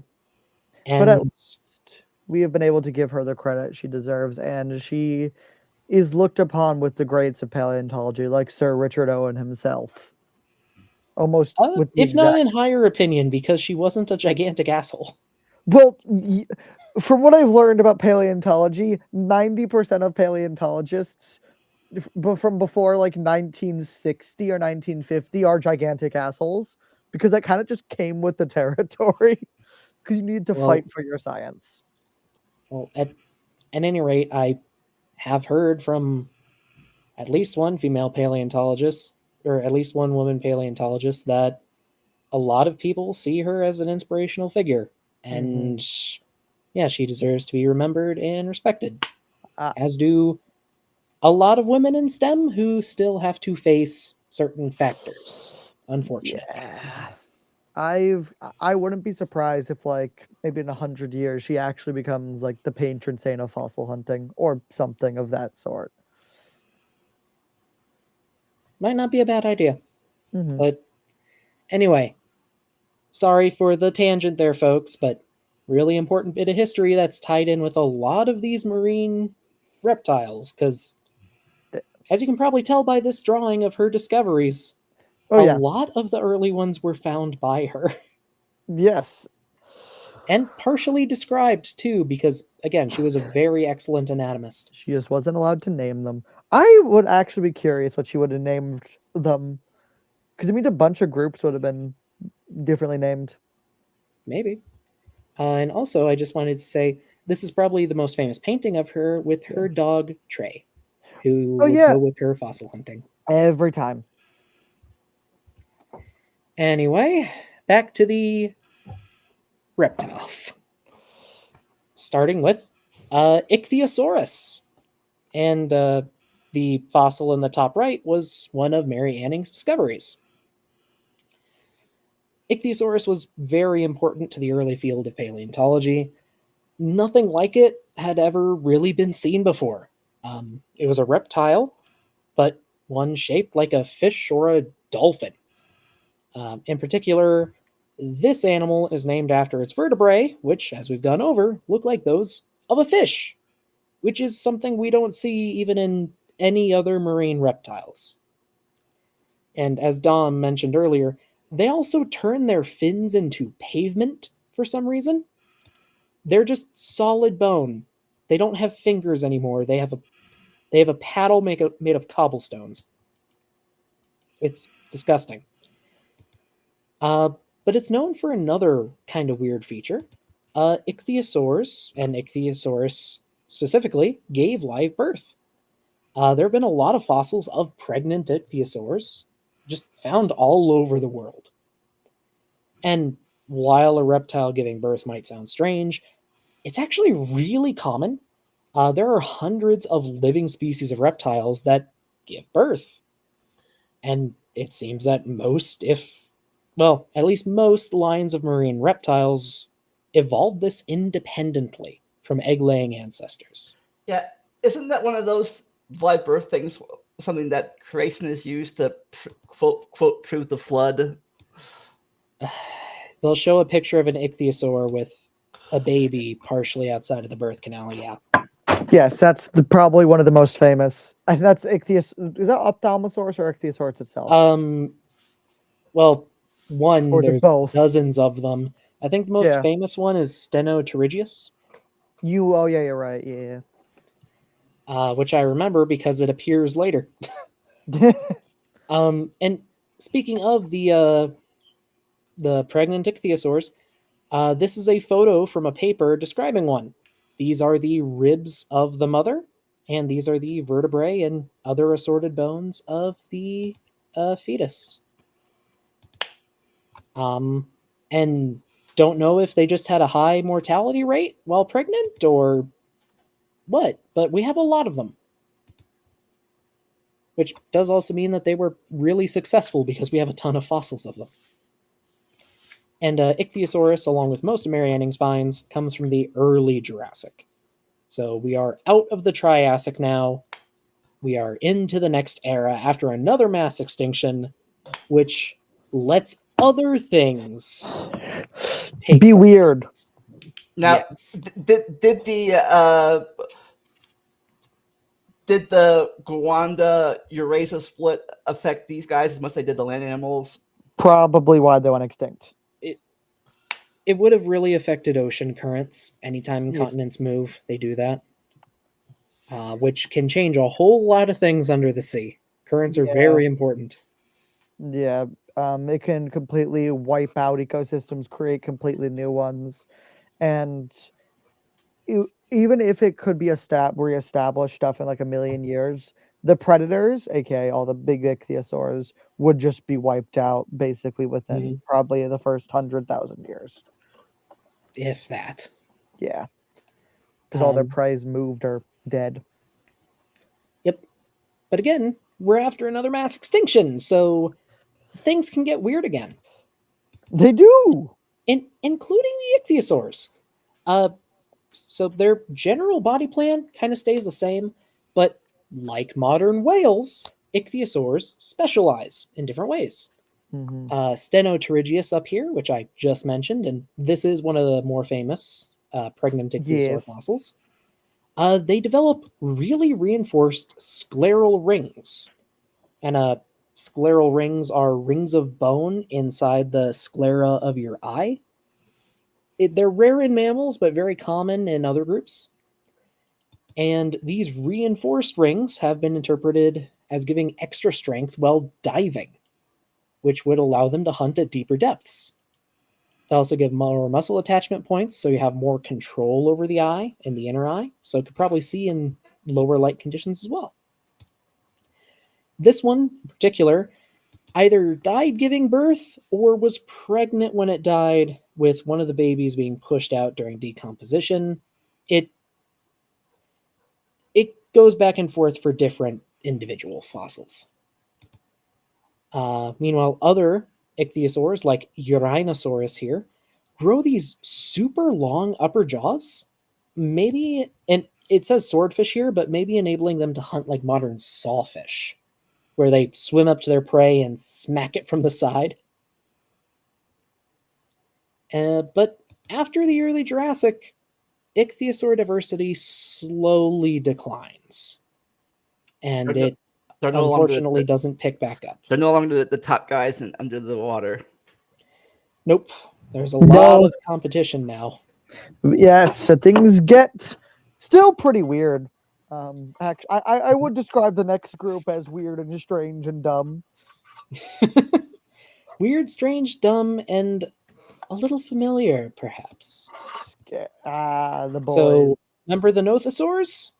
B: But at
C: And
B: least we have been able to give her the credit she deserves, and she is looked upon with the greats of paleontology, like Sir Richard Owen himself. Almost with the
C: if not
B: exact
C: in higher opinion, because she wasn't a gigantic asshole.
B: well, from what I've learned about paleontology, 90% of paleontologists from before like 1960 or 1950 are gigantic assholes because that kind of just came with the territory because you need to
C: Well,
B: fight for your science.
C: at any rate, I have heard from at least one female paleontologist, or at least one woman paleontologist, that a lot of people see her as an inspirational figure.
B: Mm-hmm.
C: And yeah, she deserves to be remembered and respected,
B: Uh,
C: as do a lot of women in STEM who still have to face certain factors, unfortunately.
B: yeah. I wouldn't be surprised if like maybe in 100 years she actually becomes like the patron saint of fossil hunting or something of that sort.
C: Might not be a bad idea.
B: Mm-hmm.
C: But anyway, sorry for the tangent there, folks, but really important bit of history that's tied in with a lot of these marine reptiles, because as you can probably tell by this drawing of her discoveries,
B: Oh
C: a
B: yeah.
C: lot of the early ones were found by her.
B: Yes.
C: And partially described too, because again, she was a very excellent anatomist.
B: She just wasn't allowed to name them. I would actually be curious what she would have named them, because it means a bunch of groups would have been differently named.
C: Maybe. And also, I just wanted to say this is probably the most famous painting of her with her dog Trey, who
B: Oh
C: would
B: yeah,
C: go with her fossil hunting.
B: every time.
C: Anyway, back to the reptiles. Starting with Ichthyosaurus. And the fossil in the top right was one of Mary Anning's discoveries. Ichthyosaurus was very important to the early field of paleontology. Nothing like it had ever really been seen before. It was a reptile, but one shaped like a fish or a dolphin. In particular, this animal is named after its vertebrae, which, as we've gone over, look like those of a fish, which is something we don't see even in any other marine reptiles. And as Dom mentioned earlier, they also turn their fins into pavement for some reason. They're just solid bone. They don't have fingers anymore. They have a paddle made of cobblestones. It's disgusting. But it's known for another kind of weird feature. Ichthyosaurs, and Ichthyosaurus specifically, gave live birth. There have been a lot of fossils of pregnant ichthyosaurs just found all over the world. And while a reptile giving birth might sound strange, it's actually really common. There are hundreds of living species of reptiles that give birth. And it seems that at least most lines of marine reptiles evolved this independently from egg-laying ancestors.
A: Yeah, isn't that one of those live birth things? Something that creation is used to quote prove the flood.
C: They'll show a picture of an ichthyosaur with a baby partially outside of the birth canal. Yeah.
B: Yes, that's probably one of the most famous. I think that's Ichthyosaurus. Is that Ophthalmosaurus or Ichthyosaurus itself?
C: Well, one,
B: Or is it
C: there's
B: both?
C: dozens of them. I think the most
B: Yeah.
C: famous one is Stenopterygius,
B: Oh yeah, you're right. Yeah.
C: which I remember because it appears later. And speaking of the pregnant ichthyosaurs, this is a photo from a paper describing one. These are the ribs of the mother, and these are the vertebrae and other assorted bones of the fetus. And don't know if they just had a high mortality rate while pregnant or what, but we have a lot of them. Which does also mean that they were really successful because we have a ton of fossils of them. And Ichthyosaurus, along with most of Mary Anning's finds, comes from the early Jurassic. So we are out of the Triassic now. We are into the next era after another mass extinction, which lets other things
B: Be weird.
C: place.
A: Now,
C: Yes.
A: did the Rwanda Eurasia split affect these guys as much as they did the land animals?
B: Probably why they went extinct.
C: It would have really affected ocean currents. Anytime
B: Yeah.
C: continents move, they do that. Which can change a whole lot of things under the sea. Currents are
B: Yeah.
C: very important.
B: Yeah. It can completely wipe out ecosystems, create completely new ones, and even if it could be reestablished stuff in like a million years, the predators, aka all the big ichthyosaurs, would just be wiped out basically within probably the first 100,000 years.
C: If that.
B: Yeah, because all their preys moved or dead.
C: Yep. But again, we're after another mass extinction, so things can get weird again.
B: They do.
C: Including the ichthyosaurs. So their general body plan kind of stays the same, but like modern whales, ichthyosaurs specialize in different ways. Stenopterygius up here, which I just mentioned, and this is one of the more famous pregnant ichthyosaur
B: Yes.
C: fossils. They develop really reinforced scleral rings. And scleral rings are rings of bone inside the sclera of your eye. They're rare in mammals, but very common in other groups. And these reinforced rings have been interpreted as giving extra strength while diving, which would allow them to hunt at deeper depths. They also give more muscle attachment points, so you have more control over the eye and the inner eye, so it could probably see in lower light conditions as well. This one in particular either died giving birth or was pregnant when it died, with one of the babies being pushed out during decomposition. It goes back and forth for different individual fossils. Meanwhile, other ichthyosaurs, like Urinosaurus here, grow these super long upper jaws. Maybe, and it says swordfish here, but maybe enabling them to hunt like modern sawfish, where they swim up to their prey and smack it from the side. But after the early Jurassic, ichthyosaur diversity slowly declines. And it unfortunately doesn't pick back up.
A: They're no longer the top guys under the water.
C: Nope. There's a lot of competition now.
B: Yeah, so things get still pretty weird. Actually, I would describe the next group as weird and strange and dumb.
C: Weird, strange, dumb, and a little familiar, perhaps.
B: The boys.
C: So, remember the Nothosaurs?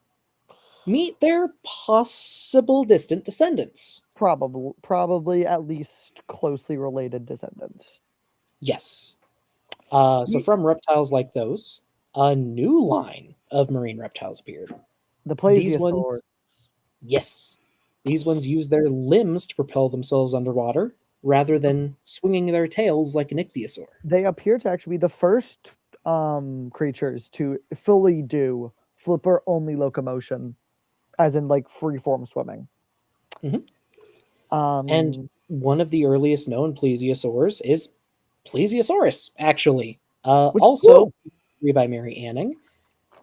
C: Meet their possible distant descendants.
B: Probably at least closely related descendants.
C: Yes. So from reptiles like those, a new line of marine reptiles appeared.
B: The plesiosaurs.
C: Yes. These ones use their limbs to propel themselves underwater rather than swinging their tails like an ichthyosaur.
B: They appear to actually be the first creatures to fully do flipper-only locomotion, as in like free-form swimming.
C: Mm-hmm. And one of the earliest known plesiosaurs is Plesiosaurus, actually. Also, by Mary Anning.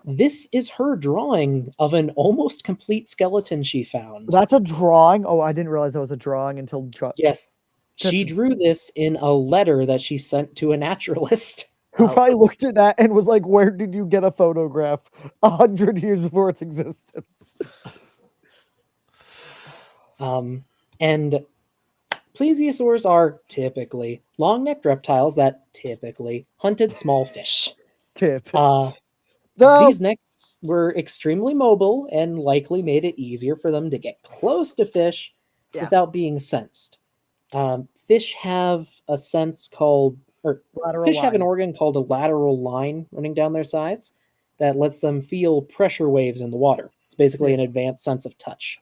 C: This is her drawing of an almost complete skeleton she found.
B: That's a drawing? Oh, I didn't realize that was a drawing until...
C: Yes. She drew this in a letter that she sent to a naturalist.
B: Who probably looked at that and was like, where did you get a photograph 100 years before its existence?
C: And plesiosaurs are typically long-necked reptiles that typically hunted small fish. These necks were extremely mobile and likely made it easier for them to get close to fish without being sensed. Fish have a sense called, or fish have an organ called a lateral line running down their sides that lets them feel pressure waves in the water. It's basically an advanced sense of touch.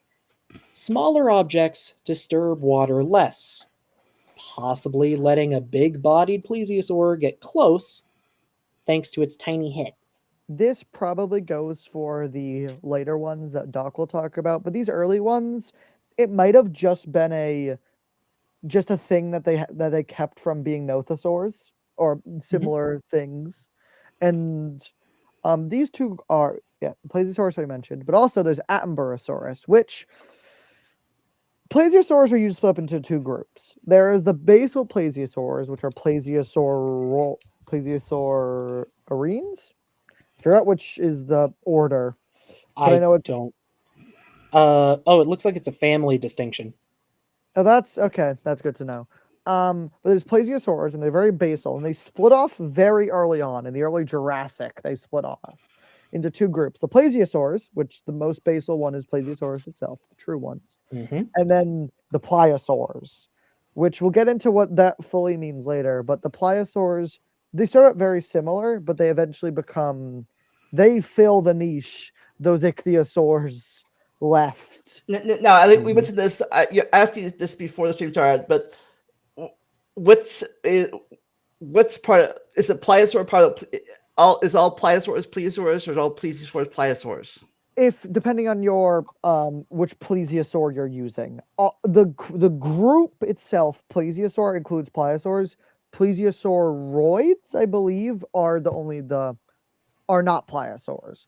C: Smaller objects disturb water less, possibly letting a big-bodied plesiosaur get close thanks to its tiny head.
B: This probably goes for the later ones that Doc will talk about, but these early ones, it might have just been a thing that they kept from being nothosaurs or similar things. And these two are plesiosaurus I mentioned, but also there's Attenborosaurus, which plesiosaurs are usually split up into two groups. There is the basal plesiosaurs, which are plesiosaurines. I forgot which is the order.
C: I know it don't. It looks like it's a family distinction.
B: Oh, that's okay. That's good to know. But there's plesiosaurs, and they're very basal, and they split off very early on in the early Jurassic. They split off into two groups: the plesiosaurs, which the most basal one is Plesiosaurus itself, the true ones, and then the pliosaurs, which we'll get into what that fully means later. But the pliosaurs, they start out very similar, but they eventually they fill the niche those ichthyosaurs left.
A: No, I think we mentioned this. You asked this before the stream started, but what's part of, is the pliosaur part of is all pliosaurs plesiosaurs, or is all plesiosaurs pliosaurs?
B: if depending on your which plesiosaur you're using, the group itself, plesiosaur includes pliosaurs. Plesiosauroids, I believe, are not pliosaurs.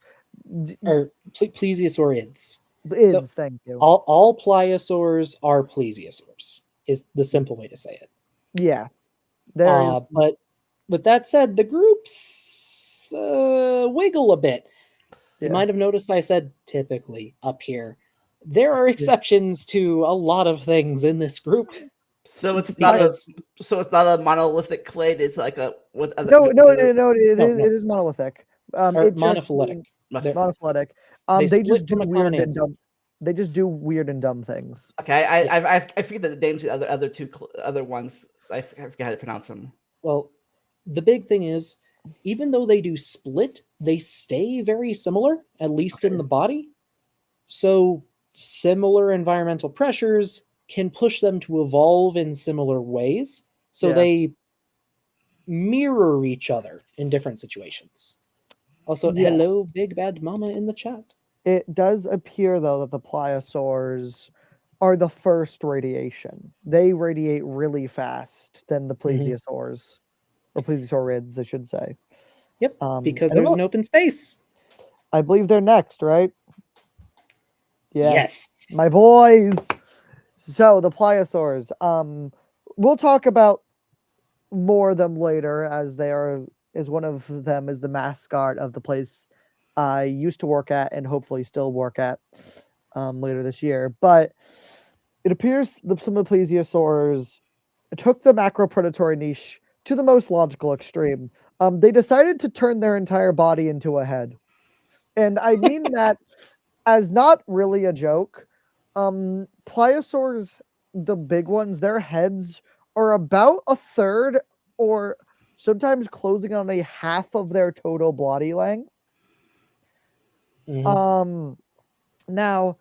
C: Or plesiosaurids. So
B: Thank you.
C: all pliosaurs are plesiosaurs. Is the simple way to say it.
B: Yeah, there is.
C: But with that said, the groups wiggle a bit. You
B: Yeah.
C: might have noticed I said typically up here. There are exceptions to a lot of things in this group.
A: So it's
C: Because-
A: not a monolithic clade. It's like a with other.
B: No,
A: other-
B: it is monolithic.
C: Or
B: It just
C: monophyletic. They're-
B: monophyletic.
C: they
B: They
C: split
B: just do
C: from a
B: weird
C: common
B: and
C: ancestor.
B: dumb. They just do weird and dumb things.
A: Okay, I forget the names of the other two other ones. I forget how to pronounce them.
C: Well, the big thing is, even though they do split, they stay very similar, at least in the body. So similar environmental pressures can push them to evolve in similar ways. So
B: Yeah.
C: they mirror each other in different situations. Also,
B: Yes.
C: hello, Big Bad Mama in the chat.
B: It does appear though that the pliosaurs are the first radiation. They radiate really fast than the plesiosaurs, or plesiosaurids, I should say.
C: Yep, because
B: I don't
C: there's
B: know-
C: an open space.
B: I believe they're next, right?
C: Yes.
B: My boys. So the pliosaurs. We'll talk about more of them later, as one of them is the mascot of the place I used to work at and hopefully still work at later this year. But it appears some of the plesiosaurs took the macropredatory niche to the most logical extreme. They decided to turn their entire body into a head. And I mean that as not really a joke. Pliosaurs, the big ones, their heads are about a third or sometimes closing on a half of their total body length.
C: Mhm.
B: Now,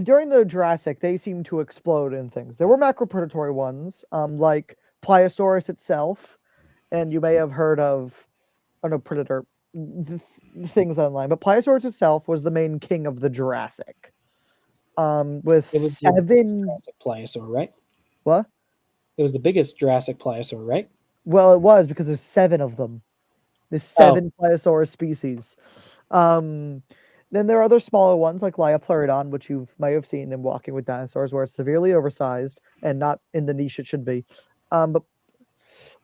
B: during the Jurassic, they seem to explode in things. There were macropredatory ones, like Pliosaurus itself, and you may have heard of, I don't know, predator things online, but Pliosaurus itself was the main king of the Jurassic. With
C: It was the biggest
B: 7.
C: Jurassic pliosaur, right?
B: What?
C: It was the biggest Jurassic pliosaur, right?
B: Well, it was because there's 7 of them. There's 7 Pliosaurus species. Then there are other smaller ones like Liopleurodon, which you might have seen in Walking with Dinosaurs, where it's severely oversized and not in the niche it should be. But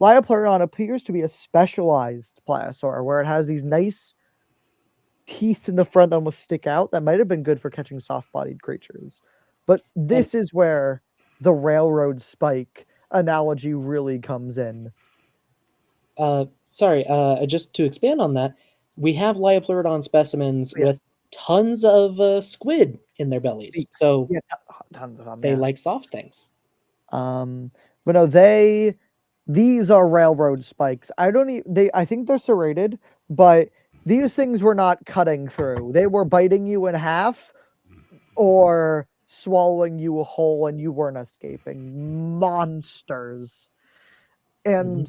B: Liopleurodon appears to be a specialized pliosaur, where it has these nice teeth in the front that almost stick out. That might have been good for catching soft-bodied creatures. But this is where the railroad spike analogy really comes in.
C: Sorry, just to expand on that, we have Liopleurodon specimens with tons of squid in their bellies,
B: Beaks.
C: so
B: Yeah, tons of them.
C: they like soft things.
B: But no, these are railroad spikes. I think they're serrated, but these things were not cutting through. They were biting you in half or swallowing you whole, and you weren't escaping. Monsters. And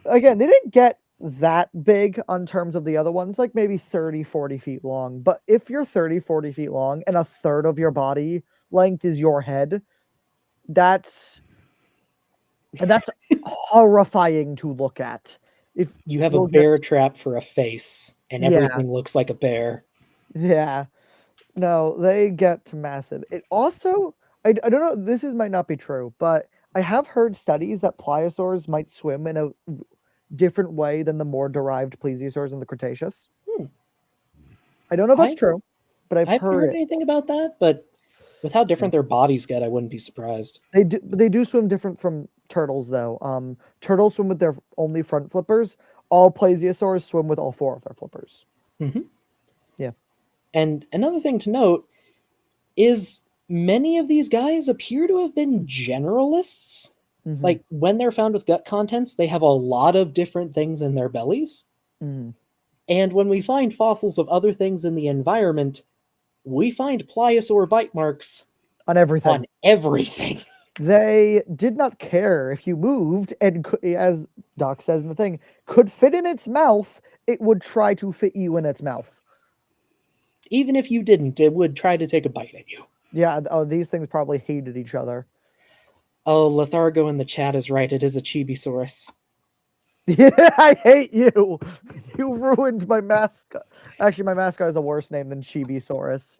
B: again, they didn't get that big on terms of the other ones, like maybe 30, 40 feet long. But if you're 30, 40 feet long and a third of your body length is your head, that's horrifying to look at. If
C: You have a
B: we'll get-
C: bear trap for a face, and
B: Yeah.
C: everything looks like a bear.
B: Yeah. No, they get massive. It also, I don't know, might not be true, but I have heard studies that pliosaurs might swim in a different way than the more derived plesiosaurs in the Cretaceous. I don't know if that's true, but I've
C: I haven't
B: heard
C: heard
B: it.
C: anything about that, but with how different their bodies get, I wouldn't be surprised.
B: They do swim different from turtles, though. Turtles swim with their only front flippers. All plesiosaurs swim with all 4 of their flippers. Yeah.
C: And another thing to note is many of these guys appear to have been generalists. Like when they're found with gut contents, they have a lot of different things in their bellies. And when we find fossils of other things in the environment, we find pliosaur bite marks
B: on everything. They did not care if you moved, and as Doc says in the thing, could fit in its mouth, it would try to fit you in its mouth.
C: Even if you didn't, it would try to take a bite at you.
B: Yeah. Oh, these things probably hated each other.
C: Oh, Lethargo in the chat is right. It is a Chibisaurus.
B: Yeah, I hate you. You ruined my mascot. Actually, my mascot is a worse name than Chibisaurus.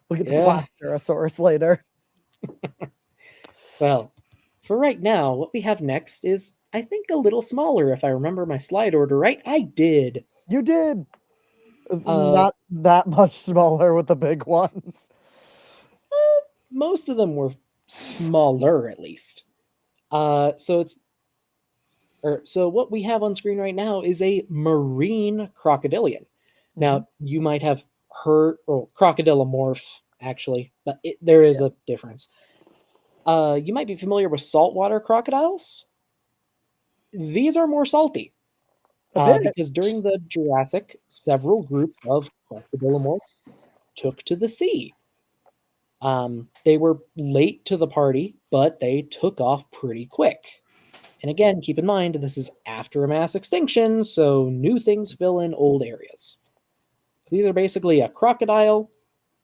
B: We'll get to
C: Yeah.
B: Blastosaurus later.
C: Well, for right now, what we have next is, I think, a little smaller, if I remember my slide order right. I did.
B: You did. Not that much smaller with the big ones.
C: Most of them were smaller, at least. So what we have on screen right now is a marine crocodilian. Now, you might have heard, or crocodilomorph, actually, but there is a difference. You might be familiar with saltwater crocodiles. These are more salty.
B: A bit.
C: Because during the Jurassic, several groups of crocodilomorphs took to the sea. They were late to the party, but they took off pretty quick. And again, keep in mind, this is after a mass extinction, so new things fill in old areas. So these are basically a crocodile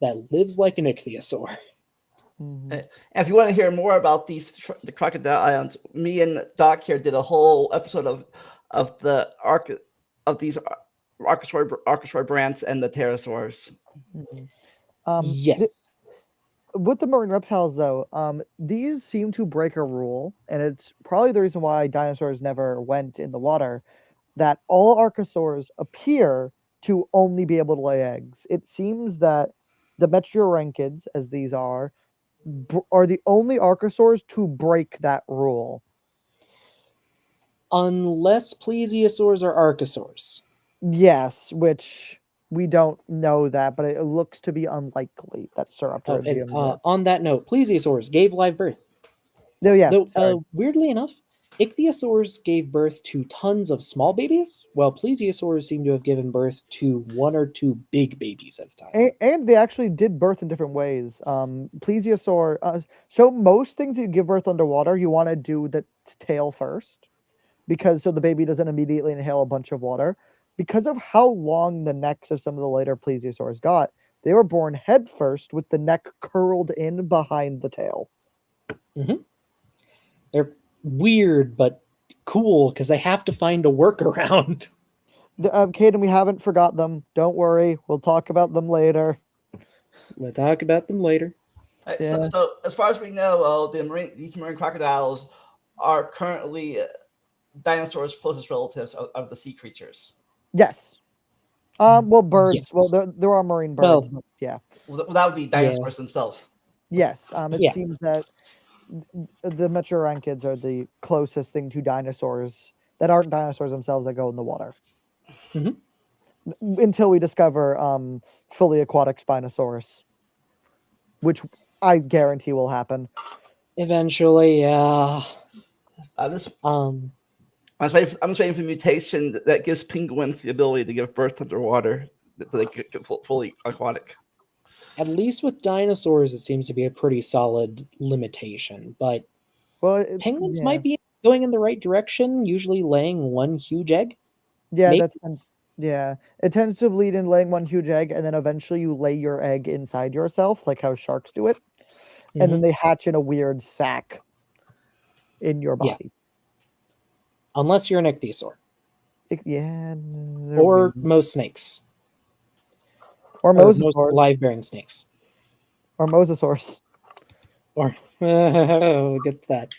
C: that lives like an ichthyosaur.
A: And if you want to hear more about the crocodile islands, me and Doc here did a whole episode of these archosaur brands and the pterosaurs.
C: Yes.
B: With the marine reptiles, though, these seem to break a rule, and it's probably the reason why dinosaurs never went in the water, that all archosaurs appear to only be able to lay eggs. It seems that the metriorhynchids, as these are the only archosaurs to break that rule.
C: Unless plesiosaurs are archosaurs.
B: Yes, which we don't know that, but it looks to be unlikely that Sauropter would be
C: On that note, plesiosaurs gave live birth.
B: No, yeah.
C: Though, weirdly enough, ichthyosaurs gave birth to tons of small babies, while plesiosaurs seem to have given birth to one or two big babies at a time.
B: And they actually did birth in different ways. Plesiosaur. So most things you give birth underwater, you want to do the tail first, because so the baby doesn't immediately inhale a bunch of water. Because of how long the necks of some of the later plesiosaurs got, they were born head first with the neck curled in behind the tail.
C: Mm-hmm. They're weird, but cool, because they have to find a workaround.
B: Caden, we haven't forgot them. Don't worry. We'll talk about them later.
C: We'll talk about them later.
A: Yeah. So as far as we know, these marine crocodiles are currently dinosaurs' closest relatives of the sea creatures.
B: Yes. Well, birds.
C: Yes.
B: Well, there are marine birds.
C: Well,
B: yeah.
A: Well, that would be dinosaurs themselves.
B: Yes. It seems that the metriorhynchids are the closest thing to dinosaurs that aren't dinosaurs themselves that go in the water.
C: Mm-hmm.
B: Until we discover fully aquatic Spinosaurus, which I guarantee will happen
C: eventually. Yeah.
A: I'm just waiting for mutation that gives penguins the ability to give birth underwater, so they get fully aquatic.
C: At least with dinosaurs, it seems to be a pretty solid limitation. But penguins might be going in the right direction, usually laying one huge egg.
B: Yeah, it tends to bleed in laying one huge egg, and then eventually you lay your egg inside yourself, like how sharks do it, and then they hatch in a weird sac in your body.
C: Yeah. Unless you're an ichthyosaur.
B: Yeah.
C: Or most snakes.
B: Or
C: most live-bearing snakes.
B: Or mosasaurs.
C: Or we'll get to that.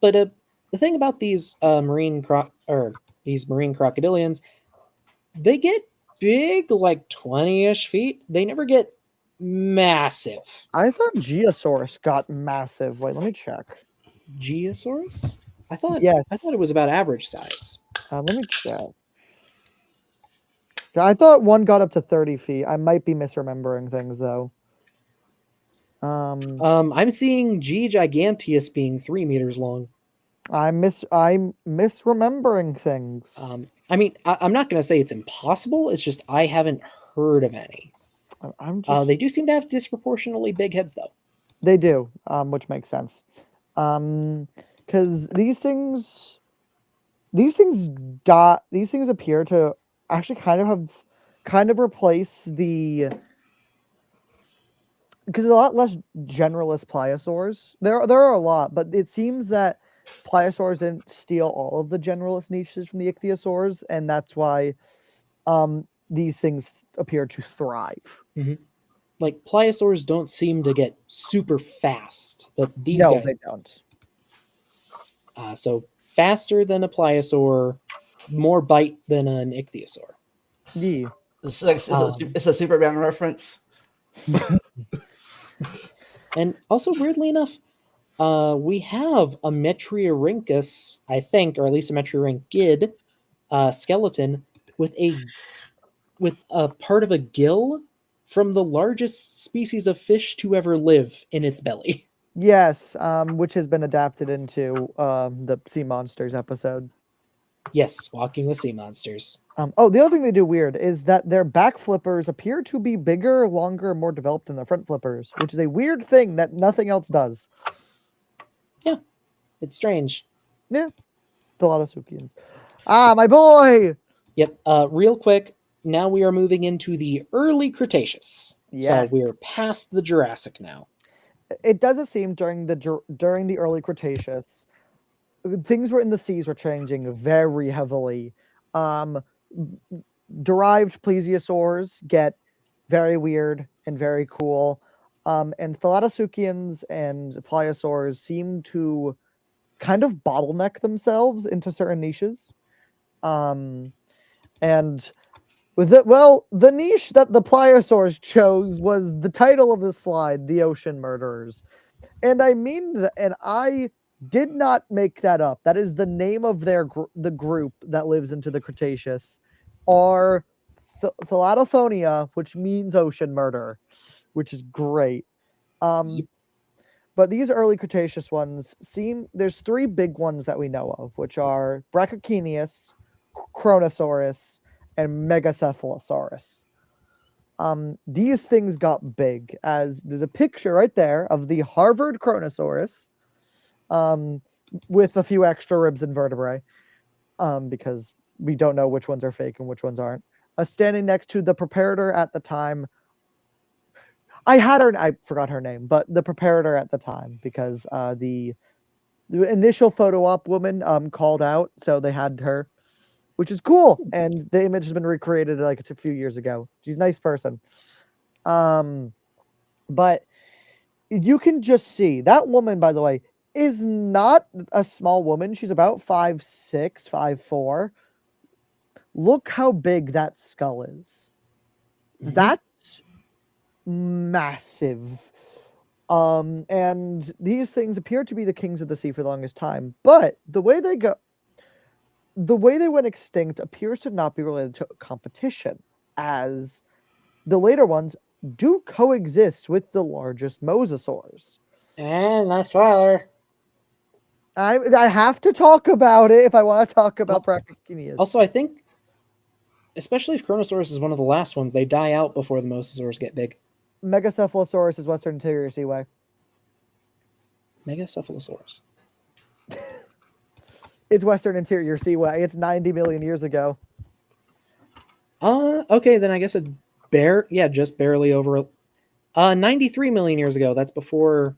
C: But the thing about these marine crocodilians, they get big, like 20-ish feet. They never get massive.
B: I thought Geosaurus got massive. Wait, let me check.
C: Geosaurus? I thought it was about average size.
B: Let me check. I thought one got up to 30 feet. I might be misremembering things though.
C: I'm seeing G Giganteus being 3 meters long.
B: I'm misremembering things.
C: I mean, I'm not going to say it's impossible. It's just I haven't heard of any. They do seem to have disproportionately big heads, though.
B: They do, which makes sense. Because these things appear to actually kind kind of replace the, because there's a lot less generalist pliosaurs. There are a lot, but it seems that pliosaurs didn't steal all of the generalist niches from the ichthyosaurs, and that's why these things appear to thrive.
C: Like pliosaurs don't seem to get super fast, but these
B: No,
C: guys.
B: they don't.
C: So faster than a pliosaur, more bite than an ichthyosaur.
B: Yeah.
A: It's a Superman reference.
C: And also, weirdly enough, we have a Metriorhynchus, I think, or at least a Metriorhynchid skeleton with a part of a gill from the largest species of fish to ever live in its belly.
B: Yes, which has been adapted into the Sea Monsters episode.
C: Yes, Walking with Sea Monsters.
B: Oh, the other thing they do weird is that their back flippers appear to be bigger, longer, more developed than their front flippers, which is a weird thing that nothing else does.
C: Yeah, it's strange.
B: Yeah, Thalattosuchians. Ah, my boy!
C: Yep. Real quick, now we are moving into the early Cretaceous.
B: Yes.
C: So we're past the Jurassic now.
B: It doesn't seem during the early Cretaceous, things were in the seas were changing very heavily. Derived plesiosaurs get very weird and very cool. And Thalattosuchians and pliosaurs seem to kind of bottleneck themselves into certain niches. And with it, well, the niche that the pliosaurs chose was the title of the slide, the Ocean Murderers. And I mean, and I did not make that up. That is the name of the group that lives into the Cretaceous, are Thalatophonia, which means ocean murder, which is great. But these early Cretaceous ones there's three big ones that we know of, which are Brachiochenius, Kronosaurus, and Megacephalosaurus. These things got big, as there's a picture right there of the Harvard Kronosaurus, with a few extra ribs and vertebrae, because we don't know which ones are fake and which ones aren't. Standing next to the preparator at the time. I forgot her name, but the preparator at the time, because the initial photo op woman called out, so they had her, which is cool. And the image has been recreated like a few years ago. She's a nice person. But you can just see that woman, by the way, is not a small woman. She's about 5'6", 5'4". Look how big that skull is. That's massive. And these things appear to be the kings of the sea for the longest time. But the way they went extinct appears to not be related to competition, as the later ones do coexist with the largest mosasaurs.
C: And that's spoiler.
B: I have to talk about it if I want to talk about Brachiochenius.
C: Also, I think, especially if Kronosaurus is one of the last ones, they die out before the mosasaurs get big.
B: Megacephalosaurus is Western Interior Seaway.
C: Megacephalosaurus.
B: It's Western Interior Seaway. It's 90 million years ago.
C: Okay, then I guess just barely over 93 million years ago. That's before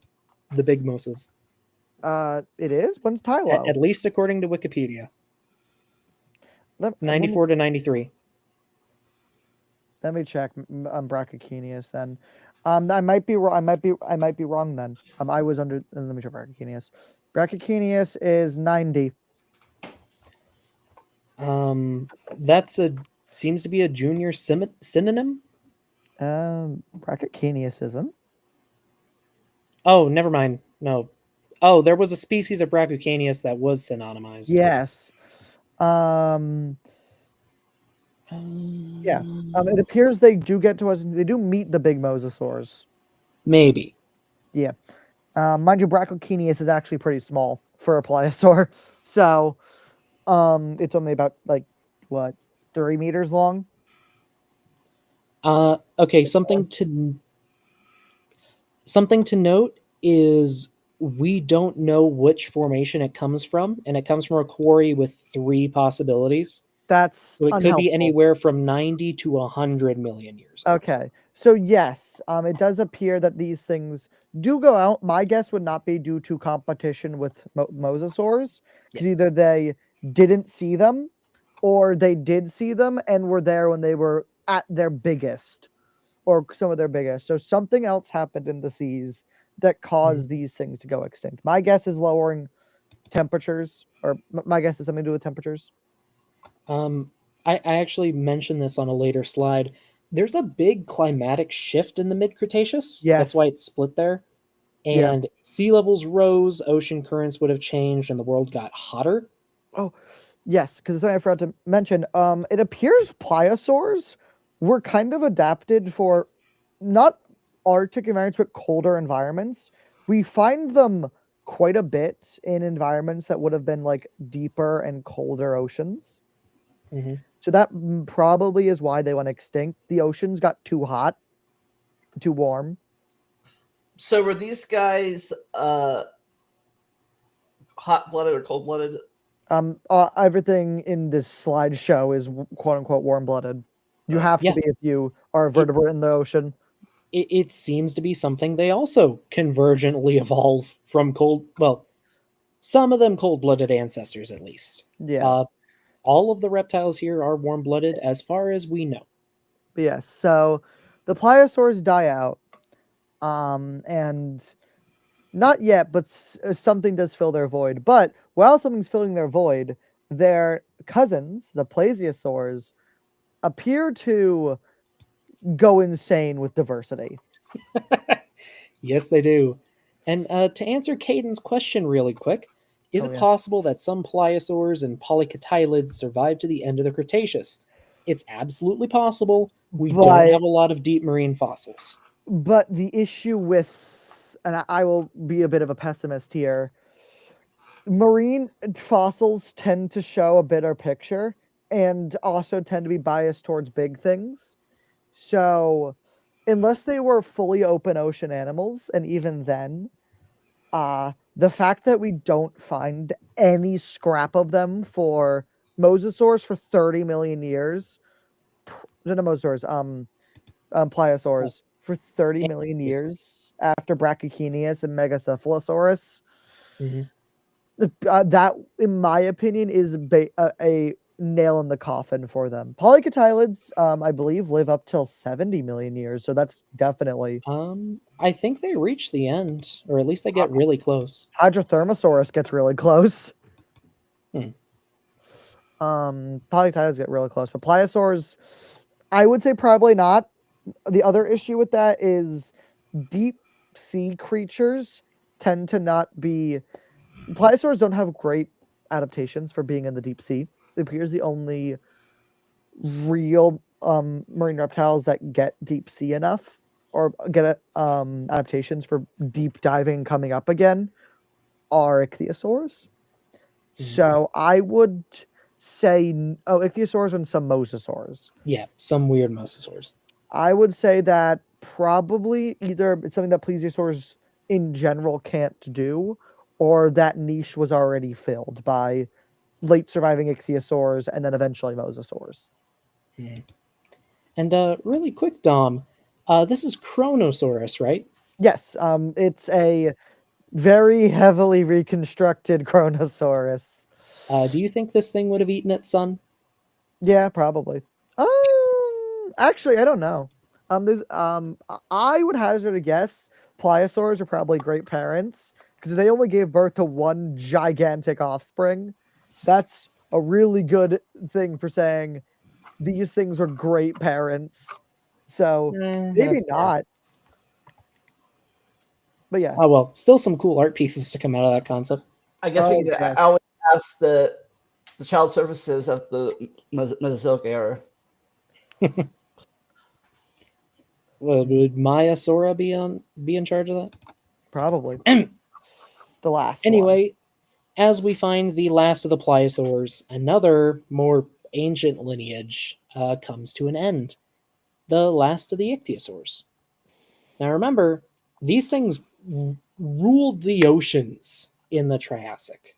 C: the big mosas.
B: It is? When's Tylo?
C: At least according to Wikipedia. 94 to 93.
B: Let me check on Brachiochenius then. I might be wrong. I might be wrong then. I was under. Let me check Brachiochenius. Brachiochenius is 90.
C: Seems to be a junior synonym.
B: Brachiochenius isn't.
C: Oh, never mind. No. Oh, there was a species of Brachiochenius that was synonymized.
B: Yes. Yeah. It appears they do get to us. They do meet the big mosasaurs.
C: Maybe.
B: Yeah. Mind you, Brachiochenius is actually pretty small for a pliosaur. So, it's only about 3 meters long.
C: Okay. Something to note is we don't know which formation it comes from, and it comes from a quarry with 3 possibilities.
B: That's
C: So it could
B: unhelpful.
C: be anywhere from 90 to 100 million years ago.
B: Okay. So yes, it does appear that these things do go out. My guess would not be due to competition with mosasaurs, because
C: Yes.
B: either they didn't see them, or they did see them and were there when they were at their biggest, or some of their biggest. So something else happened in the seas that caused these things to go extinct. My guess is lowering temperatures, or my guess is something to do with temperatures.
C: I actually mentioned this on a later slide. There's a big climatic shift in the mid Cretaceous. That's
B: Yes.
C: why it's split there.
B: Yeah.
C: And sea levels rose, ocean currents would have changed, and the world got hotter.
B: Oh, yes, because something I forgot to mention. It appears plesiosaurs were kind of adapted for not Arctic environments, but colder environments. We find them quite a bit in environments that would have been like deeper and colder oceans.
C: Mm-hmm.
B: So that probably is why they went extinct. The oceans got too hot, too warm.
A: So were these guys hot-blooded or cold-blooded?
B: Everything in this slideshow is quote unquote warm-blooded. You have
C: Yeah.
B: to be if you are a vertebrate in the ocean.
C: It seems to be something they also convergently evolve from cold. Well, some of them cold-blooded ancestors, at least.
B: Yes.
C: All of the reptiles here are warm-blooded, as far as we know.
B: Yes. So the pliosaurs die out, and not yet, but something does fill their void. But while something's filling their void, their cousins, the plesiosaurs, appear to go insane with diversity.
C: Yes, they do. And to answer Caden's question really quick, is it possible that some pliosaurs and polycotylids survived to the end of the Cretaceous? It's absolutely possible. We don't have a lot of deep marine fossils.
B: But the issue with, and I will be a bit of a pessimist here, marine fossils tend to show a bitter picture and also tend to be biased towards big things. So unless they were fully open ocean animals, and even then, the fact that we don't find any scrap of them for mosasaurs for 30 million years, no, mosasaurs, pliosaurs for 30 million years after Brachiosaurus and Megacephalosaurus, that, in my opinion, is a nail in the coffin for them. Polycotylids, I believe, live up till 70 million years, so that's definitely.
C: I think they reach the end, or at least they get really close.
B: Hydrothermosaurus gets really close. Polycotylids get really close, but pliosaurs, I would say probably not. The other issue with that is deep sea creatures tend to not be. Pliosaurs don't have great adaptations for being in the deep sea. It appears the only real marine reptiles that get deep sea enough or get adaptations for deep diving coming up again are ichthyosaurs. So I would say, ichthyosaurs and some mosasaurs.
C: Yeah, some weird mosasaurs.
B: I would say that probably either it's something that plesiosaurs in general can't do, or that niche was already filled by late surviving ichthyosaurs and then eventually mosasaurs.
C: And really quick, Dom, this is Chronosaurus, right?
B: Yes, it's a very heavily reconstructed Chronosaurus.
C: Do you think this thing would have eaten its son?
B: Yeah, probably. Actually, I don't know. I would hazard a guess. Pliosaurs are probably great parents because they only gave birth to one gigantic offspring. That's a really good thing for saying these things were great parents. So maybe not. But yeah.
C: Oh well, still some cool art pieces to come out of that concept.
A: I guess we could always ask the child services of the Mesozoic era.
C: Well, would Maya Sora be in charge of that?
B: Probably. The last
C: anyway, as we find the last of the pliosaurs, another more ancient lineage comes to an end. The last of the ichthyosaurs. Now remember, these things ruled the oceans in the Triassic.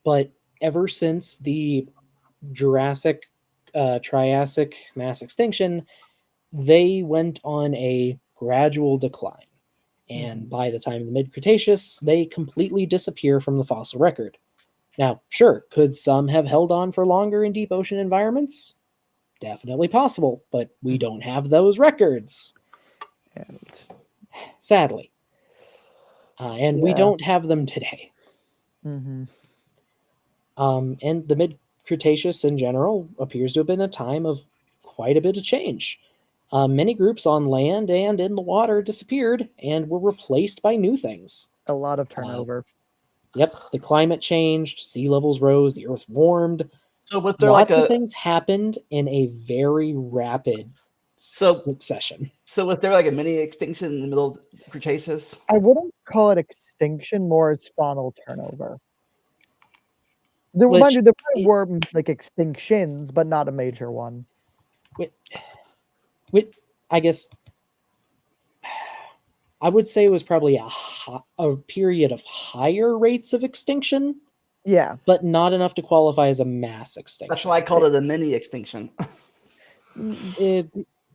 C: But ever since the Jurassic, Triassic mass extinction, they went on a gradual decline. And by the time of the mid Cretaceous, they completely disappear from the fossil record. Now, sure, could some have held on for longer in deep ocean environments? Definitely possible, but we don't have those records,
B: And
C: sadly. And we
B: Yeah.
C: don't have them today.
B: hmm
C: And the mid Cretaceous in general appears to have been a time of quite a bit of change. Many groups on land and in the water disappeared and were replaced by new things.
B: a lot of turnover.
C: Yep, the climate changed, sea levels rose, the earth warmed.
A: So was there like
C: Lots of
A: a
C: things happened in a very rapid
A: so
C: succession.
A: so was there like a mini extinction in the middle of the Cretaceous?
B: I wouldn't call it extinction, more as faunal turnover. Mind
C: Which
B: you, there probably
C: it-
B: were like extinctions, but not a major one.
C: Which I guess I would say was probably a period of higher rates of extinction,
B: Yeah.
C: but not enough to qualify as a mass extinction.
A: That's why I called it a mini extinction.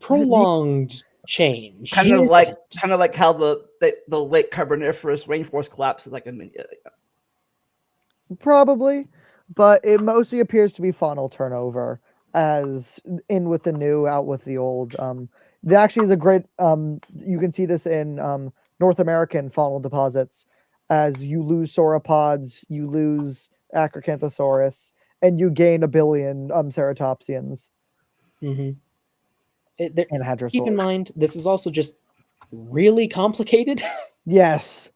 C: Prolonged change.
A: kind of like how the late Carboniferous rainforest collapse is like a mini.
B: Probably, but it mostly appears to be faunal turnover, as in with the new, out with the old. There actually is a great. You can see this in North American faunal deposits, as you lose sauropods, you lose Acrocanthosaurus, and you gain a billion ceratopsians
C: Mm-hmm.
B: and
C: Keep in
B: hadrosaurs.
C: mind, this is also just really complicated.
B: Yes,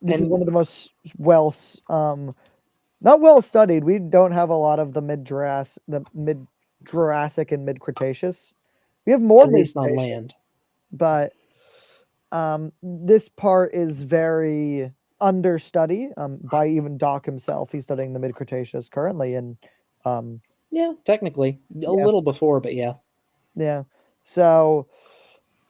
B: this is
C: And-
B: one of the most not well studied. We don't have a lot of the mid Jurassic and mid Cretaceous. We have more
C: At least on
B: mid-Cretaceous,
C: land.
B: but this part is very understudy by even Doc himself. He's studying the mid Cretaceous currently, and
C: Yeah, technically. A
B: Yeah.
C: little before, but yeah.
B: yeah, so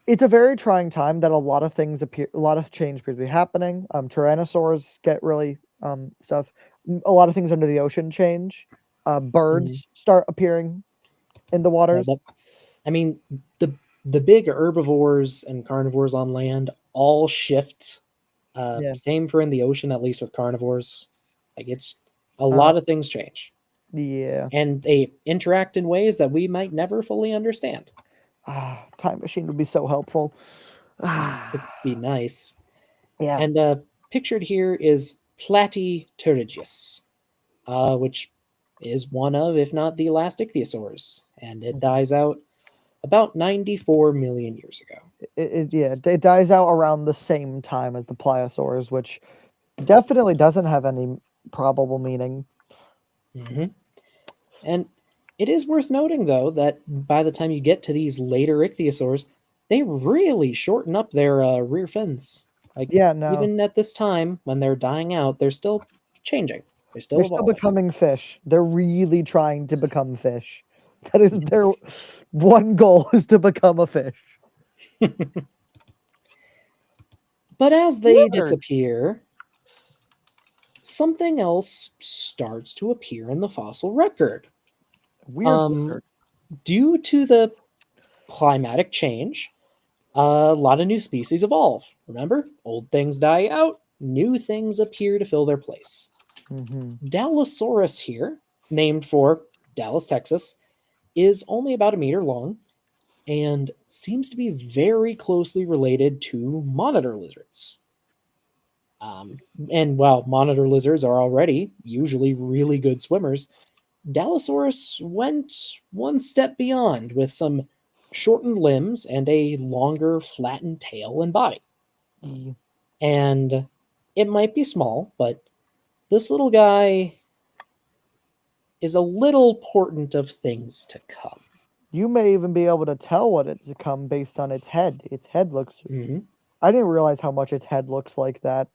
B: it's a very trying time that a lot of things appear, a lot of change appears to be happening. Tyrannosaurs get really stuff. A lot of things under the ocean change. Birds start appearing in the waters.
C: I mean, the big herbivores and carnivores on land all shift.
B: Yeah.
C: Same for in the ocean, at least with carnivores. Like it's a lot of things change,
B: Yeah.
C: and they interact in ways that we might never fully understand.
B: Time machine would be so helpful.
C: It'd be nice.
B: Yeah.
C: And pictured here is Platypterygius, which is one of, if not the last ichthyosaurs, and it dies out about 94 million years ago.
B: It dies out around the same time as the pliosaurs, which definitely doesn't have any probable meaning.
C: And it is worth noting, though, that by the time you get to these later ichthyosaurs, they really shorten up their rear fins. Like, even at this time, when they're dying out, they're still changing. They're still evolving.
B: Becoming fish. They're really trying to become fish. That is their one goal, is to become a fish.
C: But as they disappear, something else starts to appear in the fossil record.
B: Weird.
C: Due to the climatic change, a lot of new species evolve. Remember, old things die out, new things appear to fill their place. Dallosaurus here, named for Dallas, Texas, is only about 1 meter long and seems to be very closely related to monitor lizards. And while monitor lizards are already usually really good swimmers, Dallosaurus went one step beyond with some shortened limbs and a longer flattened tail and body. And it might be small, but this little guy is a little portent of things to come.
B: You may even be able to tell what it's to come based on its head. Its head looks. I didn't realize how much its head looks like that.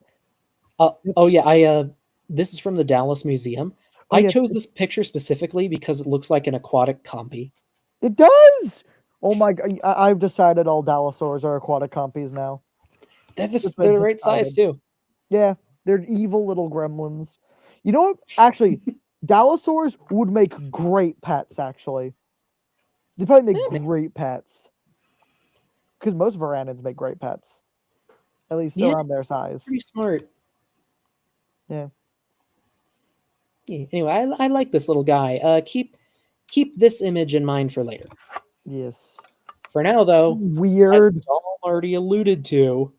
C: This is from the Dallas Museum. I chose this picture specifically because it looks like an aquatic compy.
B: It does! Oh my god, I've decided all Dallosaurs are aquatic compies now.
C: They're the right size too.
B: Yeah, they're evil little gremlins. You know what? Actually, Dinosaurs would make great pets, actually. They probably make
C: Yeah,
B: great pets. Because most varanids make great pets. At least
C: Yeah.
B: around their size.
C: pretty smart.
B: Yeah.
C: Yeah, anyway, I like this little guy. Keep this image in mind for later.
B: Yes.
C: For now, though, as
B: Weird.
C: Dom already alluded to,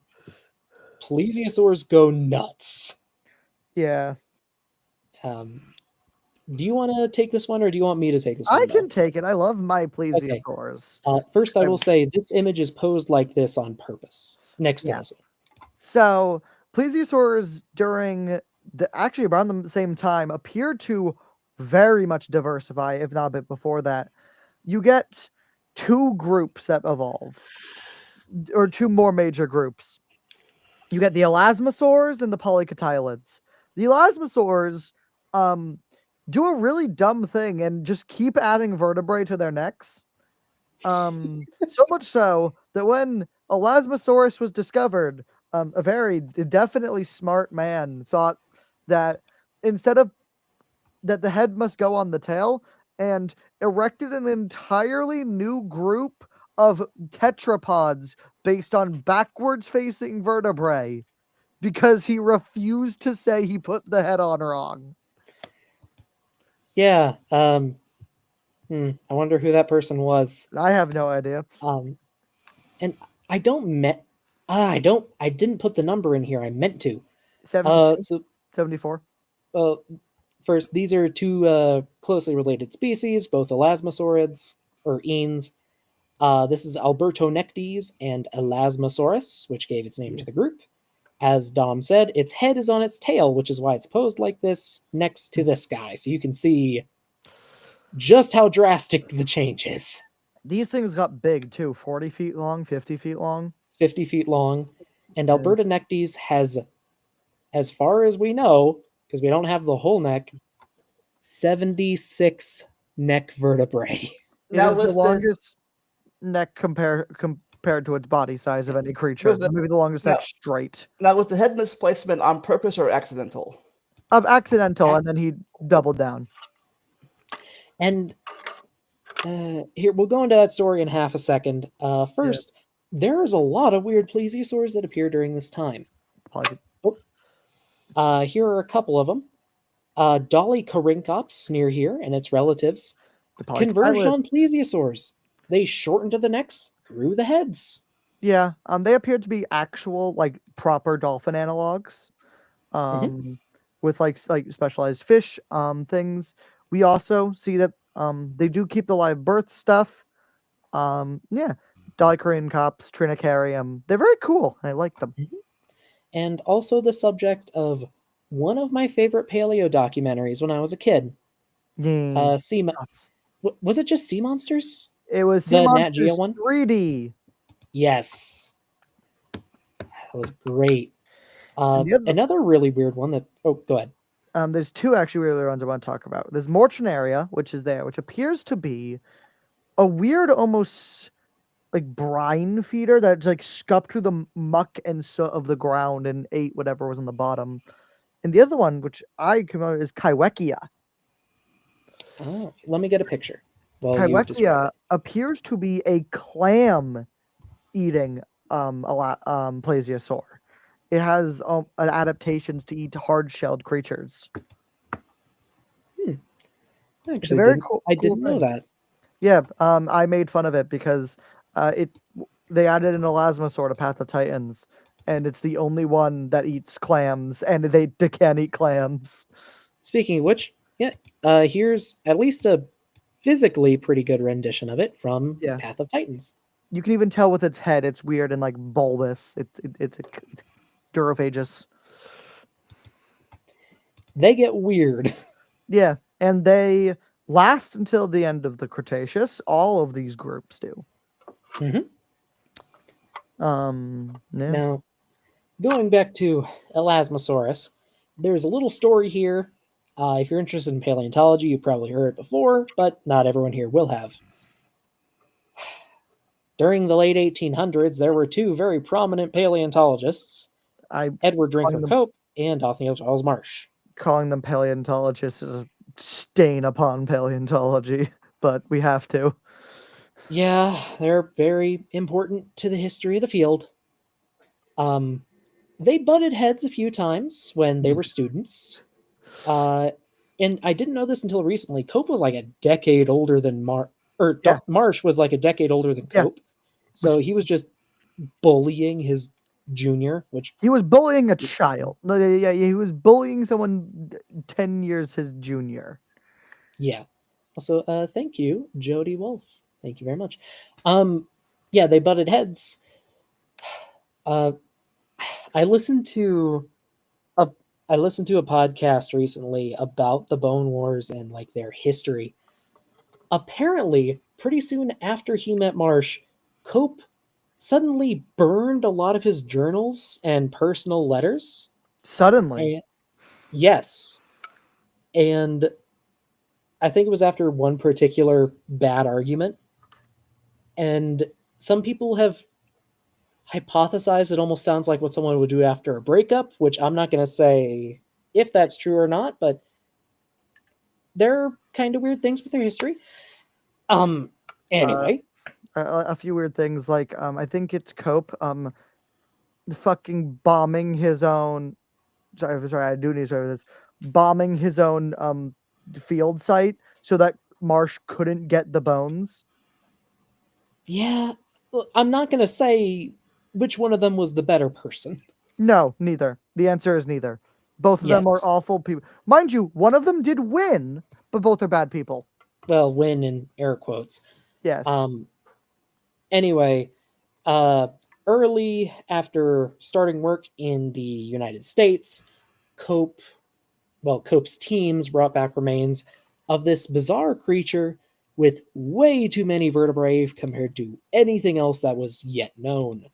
C: plesiosaurs go nuts.
B: Yeah.
C: Do you want to take this one, or do you want me to take this
B: I
C: one?
B: can take it. I love my plesiosaurs.
C: First, I will say this image is posed like this on purpose, next to
B: Yeah.
C: this one.
B: So, plesiosaurs during actually around the same time appeared to very much diversify, if not a bit before that. You get two groups that evolve, or two more major groups. You get the elasmosaurs and the polycotylids. The elasmosaurs do a really dumb thing and just keep adding vertebrae to their necks. So much so that when Elasmosaurus was discovered, a very definitely smart man thought that instead of that the head must go on the tail and erected an entirely new group of tetrapods based on backwards facing vertebrae because he refused to say he put the head on wrong.
C: Yeah. I wonder who that person was.
B: I have no idea.
C: And I didn't put the number in here. I meant to.
B: 74.
C: First, these are two closely related species, both elasmosaurids or eans. This is Albertonectes and Elasmosaurus, which gave its name to the group. As Dom said, its head is on its tail, which is why it's posed like this next to this guy. So you can see just how drastic the change is.
B: These things got big too, 40 feet long, 50 feet long.
C: 50 feet long. And Albertonectes has, as far as we know, because we don't have the whole neck, 76 neck vertebrae.
B: It is the longest neck compared to its body size of any creature. Maybe the longest neck straight.
A: Now, was the head misplacement on purpose or accidental?
B: Accidental, and then he doubled down.
C: And here, we'll go into that story in half a second. First, there's a lot of weird plesiosaurs that appear during this time. Here are a couple of them. Dolichoryncops near here and its relatives converged on plesiosaurs. They shortened to the necks, grew the heads.
B: Yeah, they appear to be actual, like, proper dolphin analogs, with like specialized fish things. We also see that they do keep the live birth stuff. Yeah, Dolichoryncops, Trinicarium. They're very cool. I like them.
C: And also the subject of one of my favorite paleo documentaries when I was a kid.
B: Yeah.
C: Was it just Sea Monsters?
B: It was Sea Monsters 3D.
C: Yes. That was great. Another really weird one that... Oh, go ahead.
B: There's two actually really weird ones I want to talk about. There's Mortunaria, which is there, which appears to be a weird, almost like brine feeder that's like scupped through the muck and soot of the ground and ate whatever was on the bottom. And the other one, which I come out, is Kaiwekia.
C: Oh, let me get a picture.
B: Kaiwekia appears to be a clam-eating plesiosaur. It has adaptations to eat hard-shelled creatures.
C: Actually, I didn't know that.
B: Yeah, I made fun of it because they added an elasmosaur to Path of Titans, and it's the only one that eats clams, and they can't eat clams.
C: Speaking of which, here's at least a physically pretty good rendition of it from Path of Titans.
B: You can even tell with its head, it's weird and like bulbous. It's Durophagous.
C: They get weird.
B: Yeah, and they last until the end of the Cretaceous. All of these groups do.
C: Now, going back to Elasmosaurus, there's a little story here. If you're interested in paleontology, you probably heard it before, but not everyone here will have. During the late 1800s, there were two very prominent paleontologists, Edward Drinker Cope and Othniel Charles Marsh.
B: Calling them paleontologists is stain upon paleontology, but we have to.
C: Yeah, they're very important to the history of the field. They butted heads a few times when they were students. And I didn't know this until recently. Cope was like a decade older than
B: Yeah.
C: Marsh was like a decade older than
B: Yeah.
C: Cope. So he was just bullying his junior, which
B: He was bullying a child. No, yeah, he was bullying someone 10 years his junior.
C: yeah. Also, thank you, Jody Wolf. Thank you very much. Yeah, they butted heads. Uh, I listened to a I listened to a podcast recently about the Bone Wars and like their history. Apparently, pretty soon after he met Marsh, Cope suddenly burned a lot of his journals and personal letters.
B: Suddenly.
C: And, yes. And I think it was after one particular bad argument. And some people have hypothesized it almost sounds like what someone would do after a breakup, which I'm not going to say if that's true or not, but there are kind of weird things with their history. Anyway,
B: A few weird things like I think it's Cope fucking bombing his own. Sorry, I do need to start with this. Bombing his own field site so that Marsh couldn't get the bones.
C: yeah, I'm not going to say which one of them was the better person.
B: No, neither. The answer is neither. Both of them are
C: Yes.
B: awful people. Mind you, one of them did win, but both are bad people.
C: Well, win in air quotes.
B: Yes.
C: Anyway, uh, early after starting work in the United States, Cope's teams brought back remains of this bizarre creature with way too many vertebrae compared to anything else that was yet known.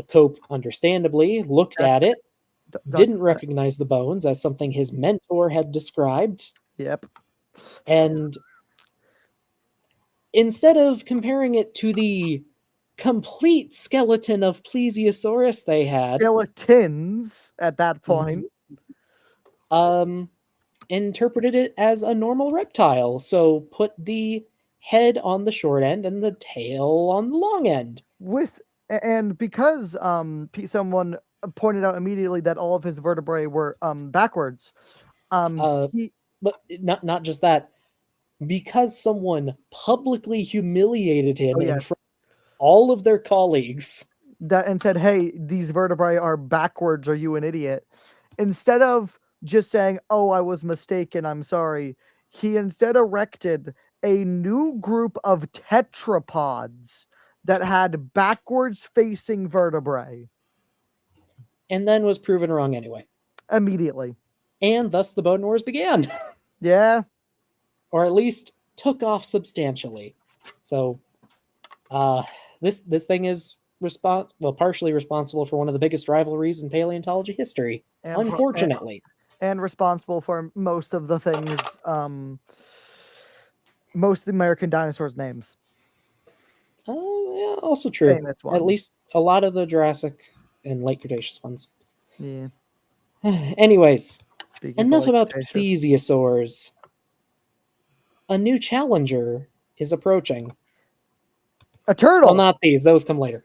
C: Cope, understandably, looked
B: That's
C: at it,
B: Doc-
C: didn't recognize the bones as something his mentor had described,
B: Yep.
C: and instead of comparing it to the complete skeleton of plesiosaurus they had,
B: Skeletons at that point.
C: um, interpreted it as a normal reptile. So put the head on the short end and the tail on the long end.
B: And because someone pointed out immediately that all of his vertebrae were backwards.
C: Uh,
B: He
C: but not just that, because someone publicly humiliated him
B: Oh
C: in
B: yes.
C: front of all of their colleagues.
B: That and said, "Hey, these vertebrae are backwards. Are you an idiot?" Instead of just saying, "Oh, I was mistaken. I'm sorry," he instead erected a new group of tetrapods that had backwards facing vertebrae
C: And then was proven wrong anyway.
B: immediately.
C: And thus the Bone Wars began.
B: Yeah.
C: Or at least took off substantially. So this thing is partially responsible for one of the biggest rivalries in paleontology history.
B: And
C: Unfortunately.
B: and responsible for most of the things most of the American dinosaurs names.
C: Yeah, also true.
B: Famous
C: At
B: ones.
C: least a lot of the Jurassic and late Cretaceous ones.
B: Yeah.
C: Anyways,
B: Speaking
C: enough
B: of
C: about the
B: Cretaceous.
C: plesiosaurs. A new challenger is approaching.
B: A turtle.
C: Well, not these; those come later.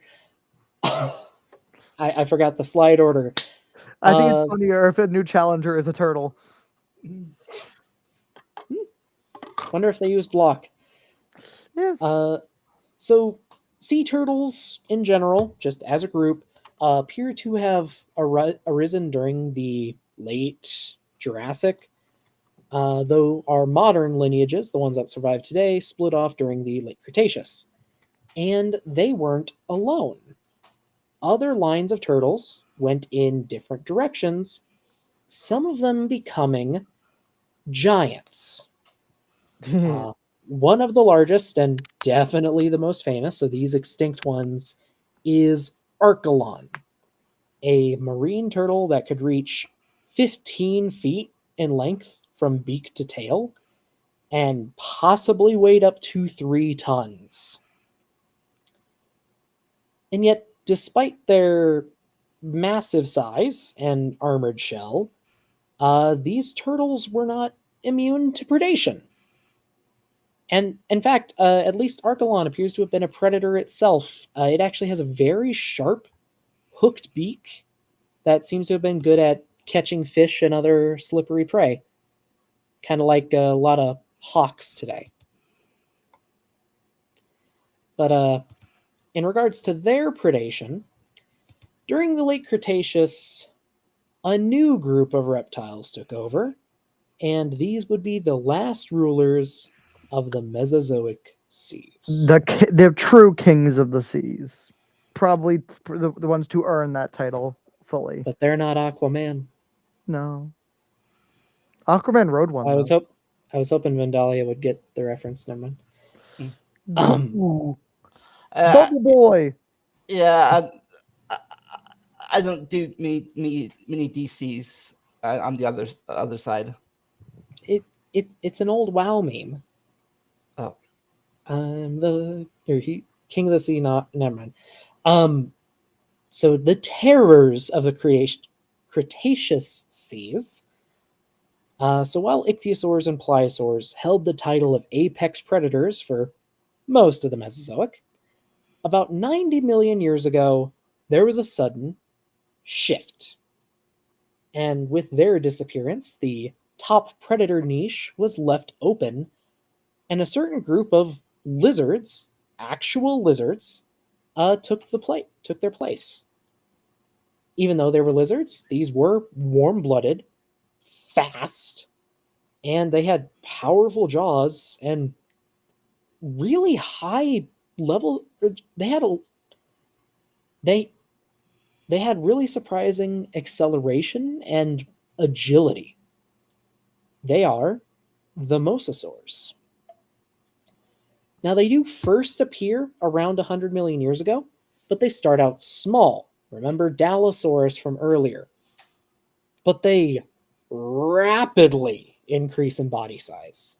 C: I forgot the slide order.
B: I think it's funnier if a new challenger is a turtle.
C: Wonder if they use block.
B: Yeah.
C: So sea turtles in general, just as a group, appear to have arisen during the late Jurassic, though our modern lineages, the ones that survive today, split off during the late Cretaceous. And they weren't alone. Other lines of turtles went in different directions, some of them becoming giants. One of the largest and definitely the most famous of these extinct ones is Archelon, a marine turtle that could reach 15 feet in length from beak to tail and possibly weighed up to 3 tons. And yet, despite their massive size and armored shell, these turtles were not immune to predation. And in fact, at least Archelon appears to have been a predator itself. It actually has a very sharp, hooked beak that seems to have been good at catching fish and other slippery prey, kind of like a lot of hawks today. But in regards to their predation, during the late Cretaceous, a new group of reptiles took over, and these would be the last rulers of the Mesozoic seas.
B: The true kings of the seas, probably the ones to earn that title fully.
C: But they're not Aquaman.
B: No, Aquaman rode one.
C: I was
B: though.
C: hoping Vandalia would get the reference. Never mind.
B: Ooh,
A: Uh,
B: Bubble Boy.
A: yeah, I don't do many DCs. I'm the other side.
C: It's an old WoW meme.
A: Oh.
C: I'm the king of the sea. Not never mind. So the terrors of the Cretaceous seas. So while ichthyosaurs and plesiosaurs held the title of apex predators for most of the Mesozoic, about 90 million years ago, there was a sudden shift. And with their disappearance, the top predator niche was left open, and a certain group of lizards, actual lizards, took their place. Even though they were lizards, these were warm-blooded, fast, and they had powerful jaws and really high level. They had really surprising acceleration and agility. They are the mosasaurs. Now, they do first appear around 100 million years ago, but they start out small. Remember Dallosaurus from earlier. But they rapidly increase in body size.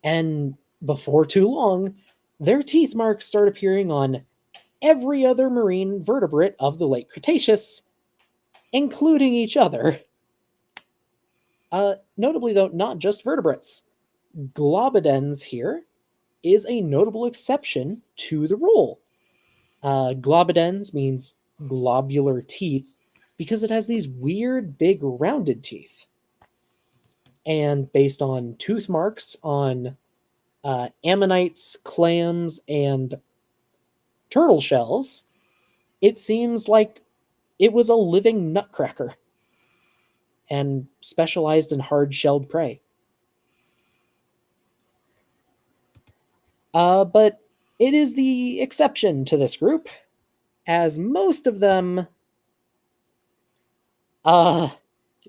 C: And before too long, their teeth marks start appearing on every other marine vertebrate of the late Cretaceous, including each other. Notably, though, not just vertebrates. Globidens here is a notable exception to the rule. Globidens means globular teeth because it has these weird, big, rounded teeth. And based on tooth marks on ammonites, clams, and turtle shells, it seems like it was a living nutcracker and specialized in hard-shelled prey. But it is the exception to this group, as most of them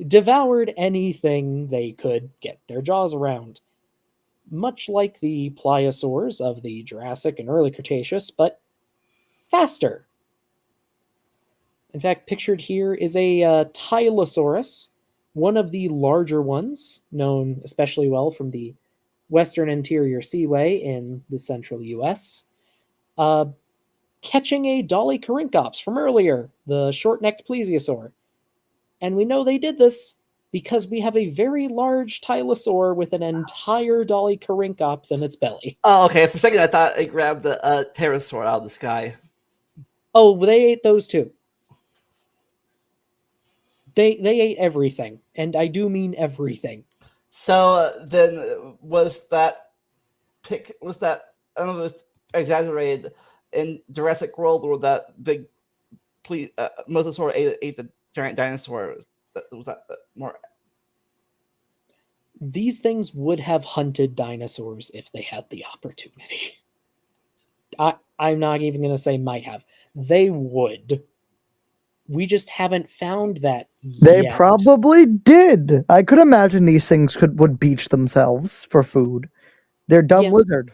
C: devoured anything they could get their jaws around. Much like the pliosaurs of the Jurassic and early Cretaceous, but faster. In fact, pictured here is a Tylosaurus, one of the larger ones, known especially well from the Western Interior Seaway in the central US, catching a Dolichoryncops from earlier, the short-necked plesiosaur. And we know they did this because we have a very large Tylosaur with an entire Dolichoryncops in its belly.
A: Oh, okay. For a second, I thought it grabbed the pterosaur out of the sky.
C: Oh, they ate those too. They ate everything, and I do mean everything.
A: So then, was that I don't know if it was exaggerated in Jurassic World, where that big mosasaur ate the giant dinosaur? Was that more?
C: These things would have hunted dinosaurs if they had the opportunity. I'm not even going to say might have. They would. We just haven't found that
B: They
C: yet.
B: probably did. I could imagine these things would beach themselves for food. They're dumb
C: Yeah.
B: lizard.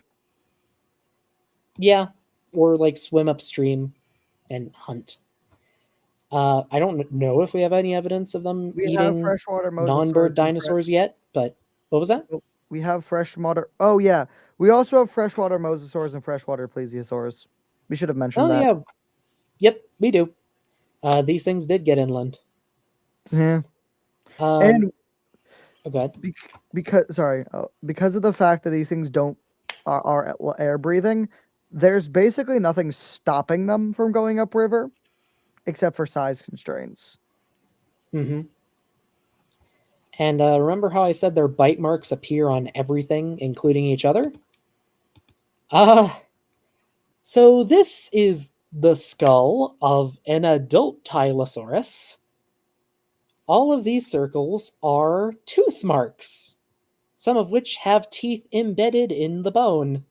C: Yeah, or like swim upstream and hunt. I don't know if we have any evidence of them
B: We have
C: eating
B: freshwater mosasaurs.
C: non-bird
B: and
C: dinosaurs yet, but what was that?
B: We have freshwater. Oh yeah, we also have freshwater mosasaurs and freshwater plesiosaurs. We should have mentioned
C: Oh
B: that.
C: yeah, yep, we do. These things did get inland.
B: Yeah.
C: Um,
B: And
C: Oh, go ahead.
B: Because of the fact that these things don't are air breathing, there's basically nothing stopping them from going upriver, except for size constraints.
C: Mm-hmm. And remember how I said their bite marks appear on everything, including each other? Uh, so this is the skull of an adult Tylosaurus. All of these circles are tooth marks, some of which have teeth embedded in the bone.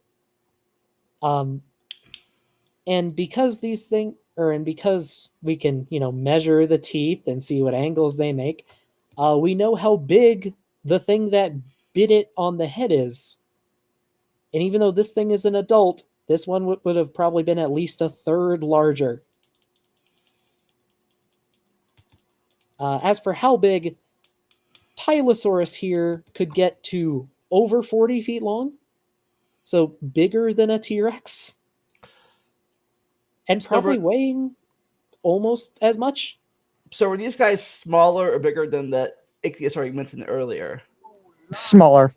C: Um, and because these things, and because we can, measure the teeth and see what angles they make, we know how big the thing that bit it on the head is. And even though this thing is an adult, this one would have probably been at least a third larger. As for how big, Tylosaurus here could get to over 40 feet long, so bigger than a T-Rex, and
A: So
C: probably
A: were,
C: weighing almost as much.
A: so were these guys smaller or bigger than the ichthyosaur you mentioned earlier?
B: Smaller.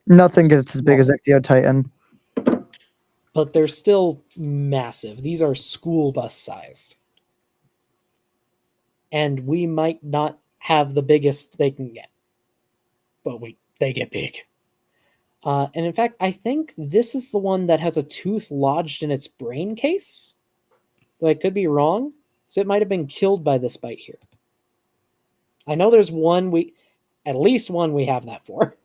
B: Nothing gets as big as Ichthyotitan.
C: But they're still massive. These are school bus sized. And we might not have the biggest they can get, but they get big. And in fact, I think this is the one that has a tooth lodged in its brain case. Though I could be wrong. So it might have been killed by this bite here. I know there's at least one we have that for.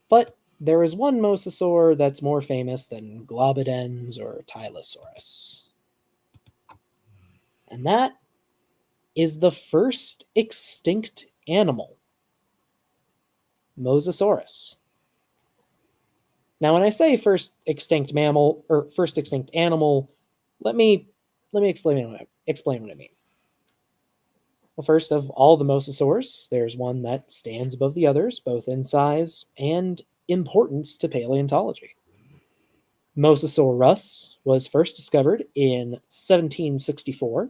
C: But there is one mosasaur that's more famous than Globidens or Tylosaurus. And that is the first extinct animal, Mosasaurus. Now, when I say first extinct mammal or first extinct animal, let me explain what I mean. Well, first of all the mosasaurs, there's one that stands above the others, both in size and importance to paleontology. Mosasaurus was first discovered in 1764,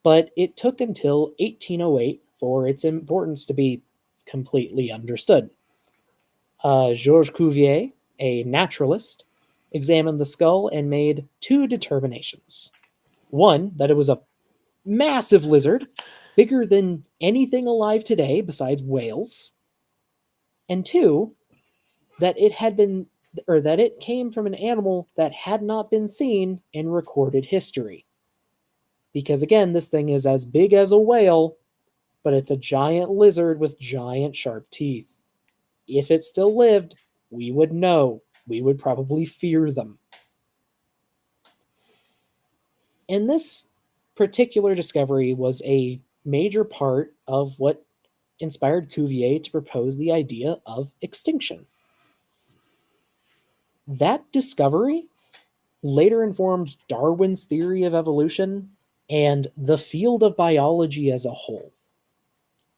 C: but it took until 1808 for its importance to be completely understood. Georges Cuvier, a naturalist, examined the skull and made two determinations. One, that it was a massive lizard, bigger than anything alive today besides whales. And two, that it came from an animal that had not been seen in recorded history. Because again, this thing is as big as a whale, but it's a giant lizard with giant sharp teeth. If it still lived, we would know. We would probably fear them. And this particular discovery was a major part of what inspired Cuvier to propose the idea of extinction. That discovery later informed Darwin's theory of evolution and the field of biology as a whole.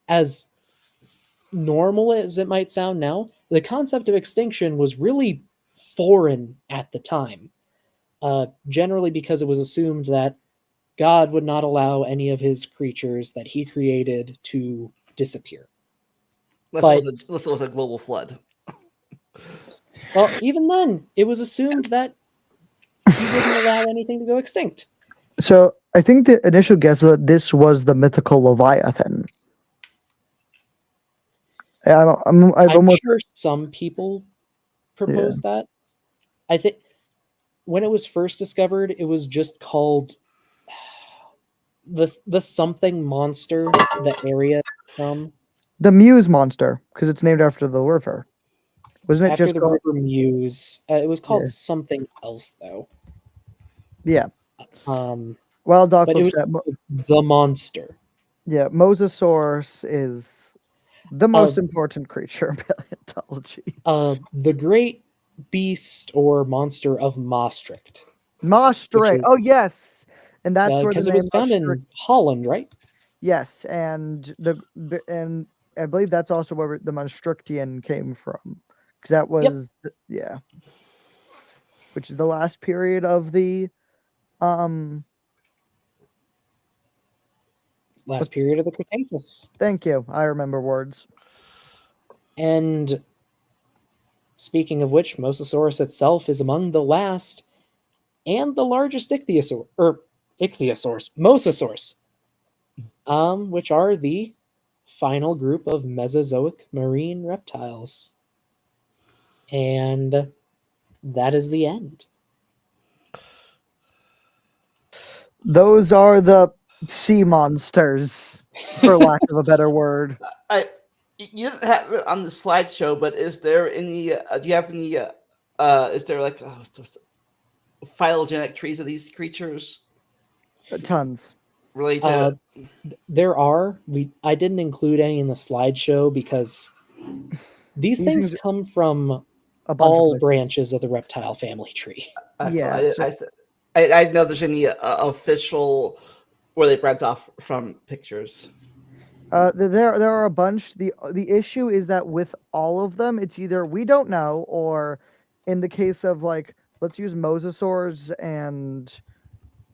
C: As normal as it might sound now, the concept of extinction was really foreign at the time, generally because it was assumed that God would not allow any of his creatures that he created to disappear.
A: Unless it was a global flood.
C: Well, even then, it was assumed that he wouldn't allow anything to go extinct.
B: So I think the initial guess is that this was the mythical Leviathan. I'm almost
C: sure some people proposed that. I think when it was first discovered, it was just called the something monster, the area from
B: the Muse monster because it's named after the river. Wasn't it
C: after
B: just
C: the
B: called?
C: River Muse. It was called something else though.
B: Yeah.
C: Well,
B: Doc
C: but it
B: looks
C: was
B: at
C: the monster.
B: Yeah, Mosasaurus is the most important creature in paleontology.
C: The great beast or monster of Maastricht.
B: Maastricht. Oh yes, and that's where the
C: because it
B: name
C: was found
B: Maastricht.
C: in Holland, right?
B: Yes, and I believe that's also where the Maastrichtian came from, because that was which is the last period of the
C: last period of the Cretaceous.
B: Thank you. I remember words.
C: And speaking of which, Mosasaurus itself is among the last and the largest ichthyosaurs, Mosasaurs, which are the final group of Mesozoic marine reptiles. And that is the end.
B: Those are the sea monsters, for lack of a better word.
A: You didn't have it on the slideshow, but is there any? Do you have any? Is there like phylogenetic trees of these creatures?
B: Tons.
A: Related.
C: There are. I didn't include any in the slideshow because these things come from all branches of the reptile family tree.
B: Yeah,
A: I know there's any official where they branch off from pictures.
B: There are a bunch. The issue is that with all of them, it's either we don't know, or in the case of like, let's use mosasaurs and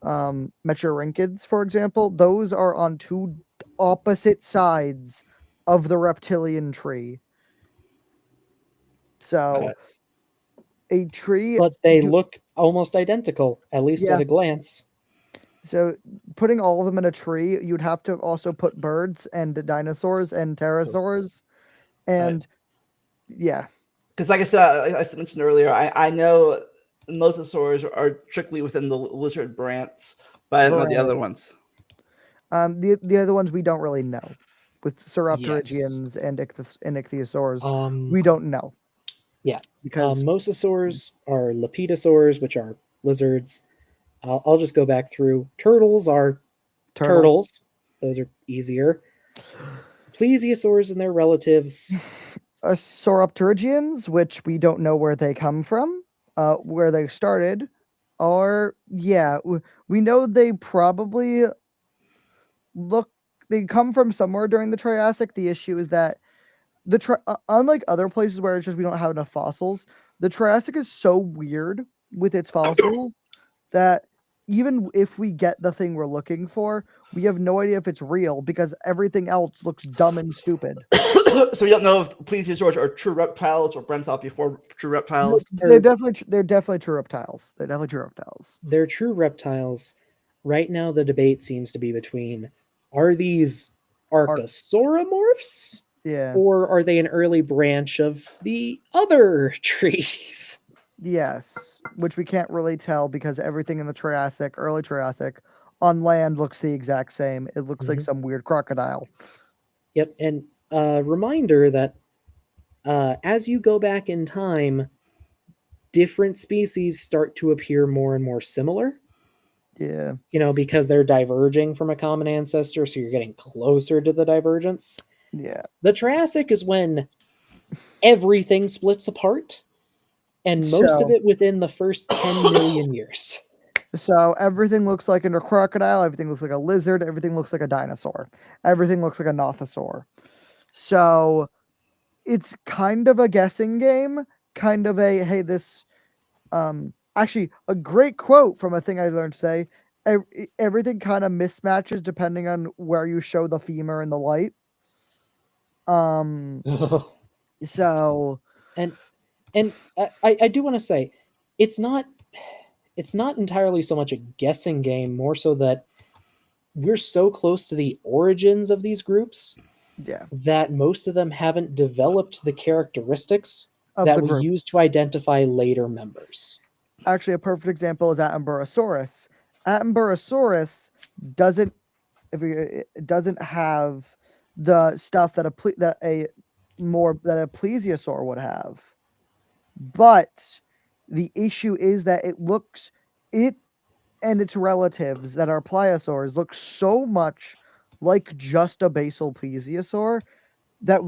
B: metriorhynchids, for example, those are on two opposite sides of the reptilian tree. So a tree,
C: but they look almost identical, at least
B: Yeah.
C: at a glance.
B: So putting all of them in a tree, you'd have to also put birds and dinosaurs and pterosaurs, and yeah.
A: Because like I said, I mentioned earlier, I know mosasaurs are strictly within the lizard branch, but I don't know the other ones.
B: The other ones we don't really know. With Sauropterygians and ichthyosaurs, we don't know.
C: Yeah,
B: because
C: mosasaurs are lepidosaurs, which are lizards. I'll just go back through. Turtles are turtles. Those are easier. Plesiosaurs and their relatives.
B: Sauropterygians, which we don't know where they come from, where they started, are we know they probably they come from somewhere during the Triassic. The issue is that unlike other places where it's just we don't have enough fossils, the Triassic is so weird with its fossils that even if we get the thing we're looking for, we have no idea if it's real because everything else looks dumb and stupid.
A: So we don't know if plesiosaurs are true reptiles or branch off before true reptiles.
B: They're definitely true reptiles. They're definitely true reptiles.
C: They're true reptiles. Right now, the debate seems to be between: are these archosauromorphs?
B: Yeah.
C: Or are they an early branch of the other trees?
B: Yes, which we can't really tell because everything in the Triassic, early Triassic, on land looks the exact same. It looks like some weird crocodile.
C: Yep, and a reminder that as you go back in time, different species start to appear more and more similar.
B: Yeah.
C: Because they're diverging from a common ancestor, so you're getting closer to the divergence.
B: Yeah.
C: The Triassic is when everything splits apart, and most of it within the first 10 million years.
B: So everything looks like a crocodile, everything looks like a lizard, everything looks like a dinosaur, everything looks like a nothosaur. So it's kind of a guessing game, kind of a, hey, this, actually a great quote from a thing I learned today. Everything kind of mismatches depending on where you show the femur in the light. So,
C: and I do want to say, it's not entirely so much a guessing game, more so that we're so close to the origins of these groups that most of them haven't developed the characteristics that we use to identify later members.
B: Actually, a perfect example is Attenborosaurus. Attenborosaurus doesn't have the stuff that a plesiosaur would have. But the issue is that it and its relatives that are pliosaurs look so much like just a basal plesiosaur that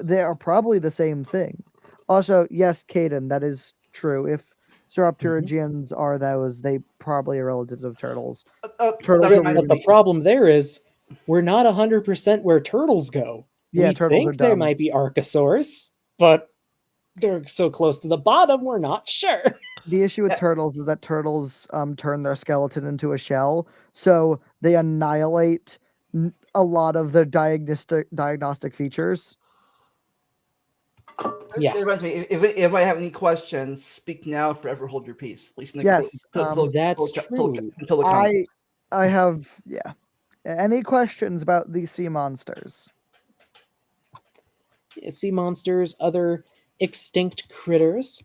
B: they are probably the same thing. Also, yes, Caden, that is true. If Sauropterygians are those, they probably are relatives of turtles.
C: But the problem there is we're not 100% where turtles go.
B: Yeah,
C: we
B: turtles
C: think
B: are
C: there
B: dumb.
C: might be archosaurs, but they're so close to the bottom, we're not sure.
B: The issue with turtles is that turtles turn their skeleton into a shell, so they annihilate a lot of the diagnostic features.
C: Yeah.
A: It reminds me. If I have any questions, speak now. Forever hold your peace. At least in the
B: Yes,
C: That's true.
A: until the comment.
B: I have Any questions about these sea monsters?
C: Sea monsters, other extinct critters.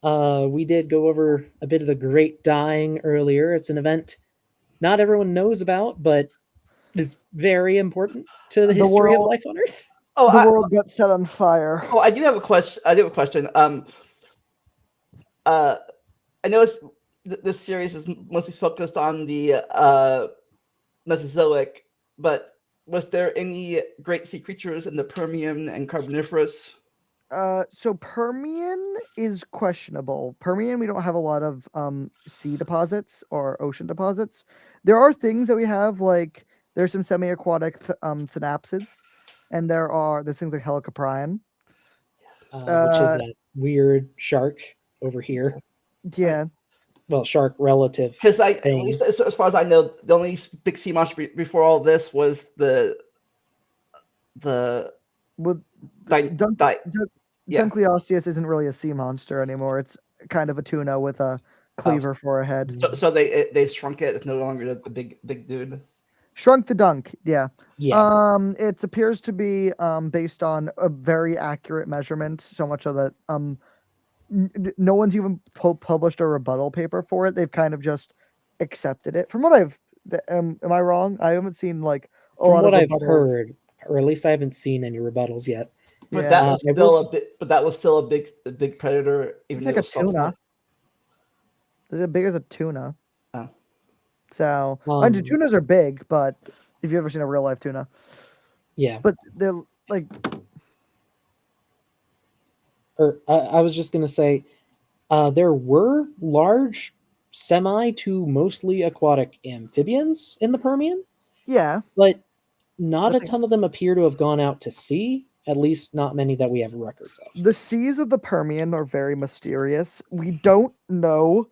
C: We did go over a bit of the Great Dying earlier. It's an event not everyone knows about, but is very important to the
B: The
C: history of
B: world,
C: life on Earth.
A: Oh,
B: the world got set on fire.
A: I do have a question. I do have a question. I know this series is mostly focused on the Mesozoic, but was there any great sea creatures in the Permian and Carboniferous?
B: So Permian is questionable. Permian, we don't have a lot of sea deposits or ocean deposits. There are things that we have, like there's some semi-aquatic synapsids, and there's things like helicoprion.
C: Which is a weird shark over here.
B: Yeah,
C: Well, shark relative
A: Because at
C: thing.
A: least as far as I know, the only big sea monster before all this was the
B: with
A: yeah.
B: Dunkleosteus isn't really a sea monster anymore. It's kind of a tuna with a cleaver for a head.
A: So they shrunk it. It's no longer the big dude.
B: Shrunk the dunk, yeah.
C: Yeah.
B: It appears to be based on a very accurate measurement, so much so that no one's even published a rebuttal paper for it. They've kind of just accepted it. From what am I wrong? I haven't seen like a
C: From
B: lot
C: what
B: of
C: I've
B: rebuttals.
C: heard, or at least I haven't seen any rebuttals yet.
A: But
B: Yeah.
A: that was
C: I
A: still
C: will
A: a bit. But that was still a big predator, even
B: It's
A: though
B: like
A: it
B: a
A: was
B: tuna. It's as big as a tuna.
A: Oh.
B: So, mind you, tunas are big, but if you've ever seen a real life tuna,
C: Yeah.
B: but they're like.
C: Or I was just gonna say, there were large, semi to mostly aquatic amphibians in the Permian,
B: Yeah,
C: but not a
B: Nothing-
C: ton of them appear to have gone out to sea. At least not many that we have records of.
B: the seas of the Permian are very mysterious. We don't know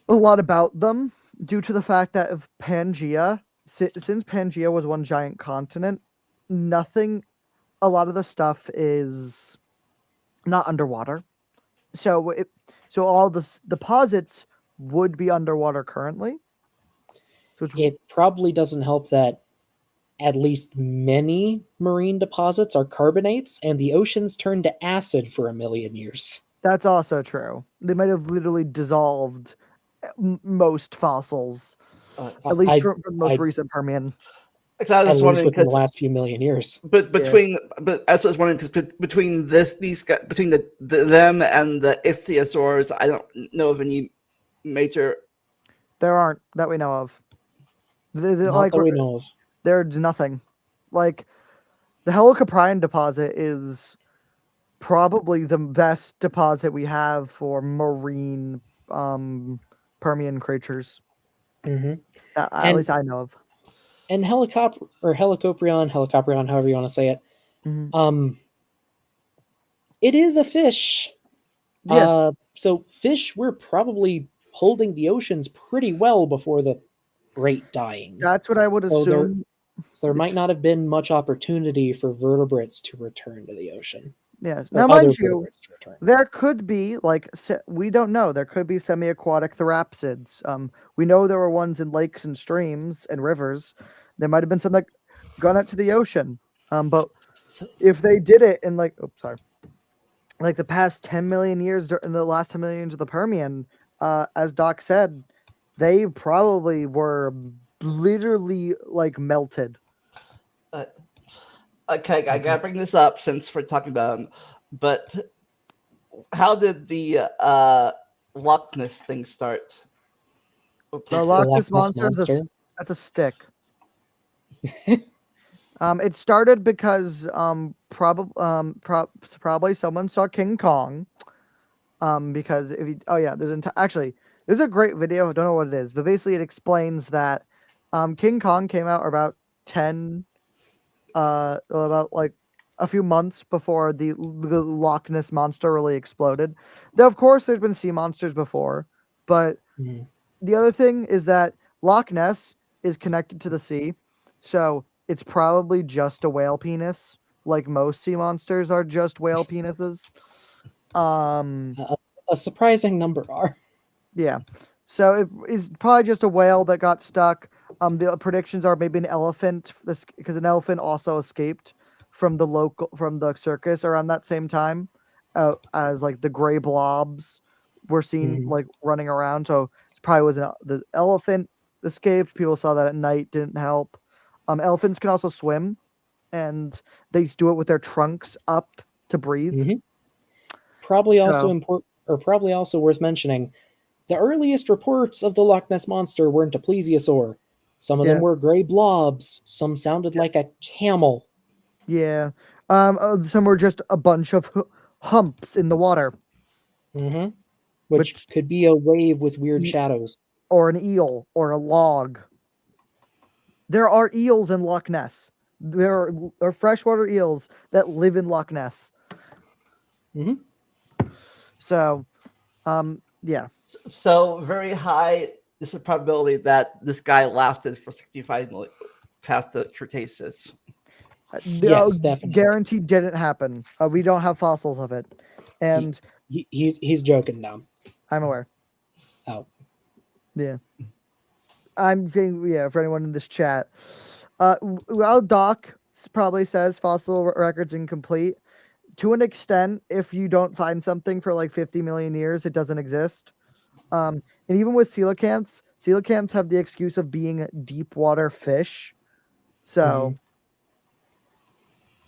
B: a lot about them due to the fact that of Pangea, since Pangea was one giant continent, a lot of the stuff is not underwater. So all the deposits would be underwater currently. So
C: It probably doesn't help that at least many marine deposits are carbonates, and the oceans turned to acid for a million years.
B: that's also true. They might have literally dissolved most fossils, at least from the most recent Permian.
A: I was
C: At
A: just
C: least
A: wondering
C: within the
A: because
C: last few million years.
A: but as I was wondering because between these guys, between them and the ichthyosaurs, I don't know of any major.
B: There aren't that we know of.
C: Not that we know of.
B: There's nothing. Like the helicoprion deposit is probably the best deposit we have for marine Permian creatures.
C: Mm-hmm.
B: At least I know of.
C: And helicoprion, however you want to say it.
B: Mm-hmm.
C: It is a fish.
B: Yeah.
C: So fish were probably holding the oceans pretty well before the Great Dying.
B: That's what I would assume.
C: So there might not have been much opportunity for vertebrates to return to the ocean.
B: Yes.
C: Or
B: Now,
C: other
B: mind you,
C: vertebrates to return.
B: there could be we don't know. There could be semi-aquatic therapsids. We know there were ones in lakes and streams and rivers. There might have been some that gone out to the ocean. But if they did it in like the past 10 million years, in the last 10 million years of the Permian, as Doc said, they probably were literally like melted.
A: Okay, I gotta bring this up since we're talking about them. But how did the Loch Ness thing start?
B: The Loch Ness monster that's a stick. It started because probably someone saw King Kong. Because there's a great video. I don't know what it is, but basically it explains that King Kong came out about like a few months before the Loch Ness monster really exploded. Though of course there's been sea monsters before, but the other thing is that Loch Ness is connected to the sea, so it's probably just a whale penis. Like most sea monsters are just whale penises.
C: A surprising number are.
B: Yeah. So it is probably just a whale that got stuck. The predictions are maybe an elephant, because an elephant also escaped from the circus around that same time, as like the gray blobs were seen
C: Mhm.
B: like running around. So it probably was the elephant escaped. People saw that at night, didn't help. Elephants can also swim, and they do it with their trunks up to breathe.
C: Mhm. Probably also
B: So
C: important, or probably also worth mentioning, the earliest reports of the Loch Ness monster weren't a plesiosaur. Some of them
B: yeah,
C: were gray blobs. Some sounded like a camel.
B: yeah. Some were just a bunch of humps in the water,
C: Hmm. Which
B: which
C: could be a wave with weird
B: e-
C: shadows.
B: or an eel or a log. There are eels in Loch Ness. There are freshwater eels that live in Loch Ness.
C: Hmm.
B: So, yeah,
A: So very high is the probability that this guy lasted for 65 million past the Cretaceous.
B: no,
C: Yes, definitely.
B: guaranteed didn't happen. We don't have fossils of it,
C: He,
B: and
C: he's joking now.
B: I'm aware.
C: Oh,
B: Yeah, I'm saying, yeah, for anyone in this chat. Well, Doc probably says fossil records incomplete. To an extent, if you don't find something for like 50 million years, it doesn't exist. And even with coelacanths have the excuse of being deep water fish. So,
C: mhm.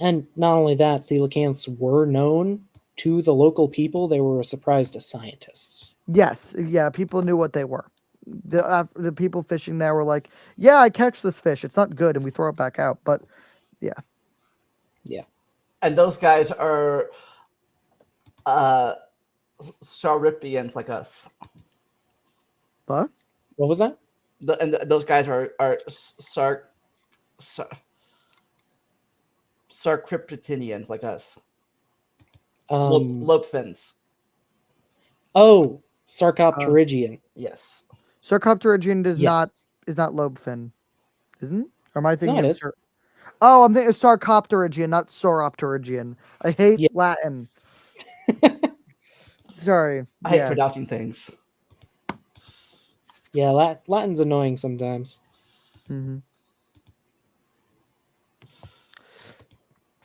C: And not only that, coelacanths were known to the local people. They were a surprise to scientists.
B: yes, yeah, people knew what they were. The people fishing there were like, "Yeah, I catch this fish. It's not good," and we throw it back out. But yeah,
C: Yeah.
A: And those guys are uh, Sauripians like us.
B: but
C: What was that?
A: Those guys are Sarcryptinians like us.
C: Um.
A: Lobe fins.
C: Oh,
B: uh,
C: Sarcopterygian.
A: Yes.
B: Sarcopterygian
C: Yes.
B: is not lobe fin, isn't? Or am I
C: No,
B: thinking
C: it
B: of
C: is.
B: Oh, I'm thinking of Sarcopterygian, not Sauropterygian. I hate
C: Yeah.
B: Latin. Sorry.
A: I hate
B: Yes.
A: pronouncing things.
C: Yeah. Latin's annoying sometimes.
B: Mm-hmm.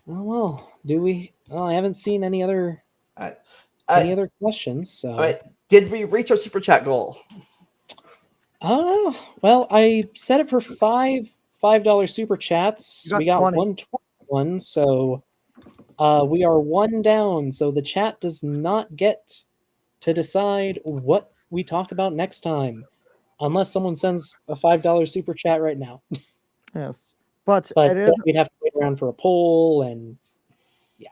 C: Oh well. Do we? Oh, I haven't seen any other
A: All right.
C: questions.
A: All
C: So.
A: right. Did we reach our super chat goal?
C: Well, I set it for $5 super chats.
B: You got
C: We got
B: 20.
C: 121, so we are one down. So the chat does not get to decide what we talk about next time, unless someone sends a $5 super chat right now.
B: Yes. But
C: But
B: it is
C: we'd have to wait around for a poll, and yeah.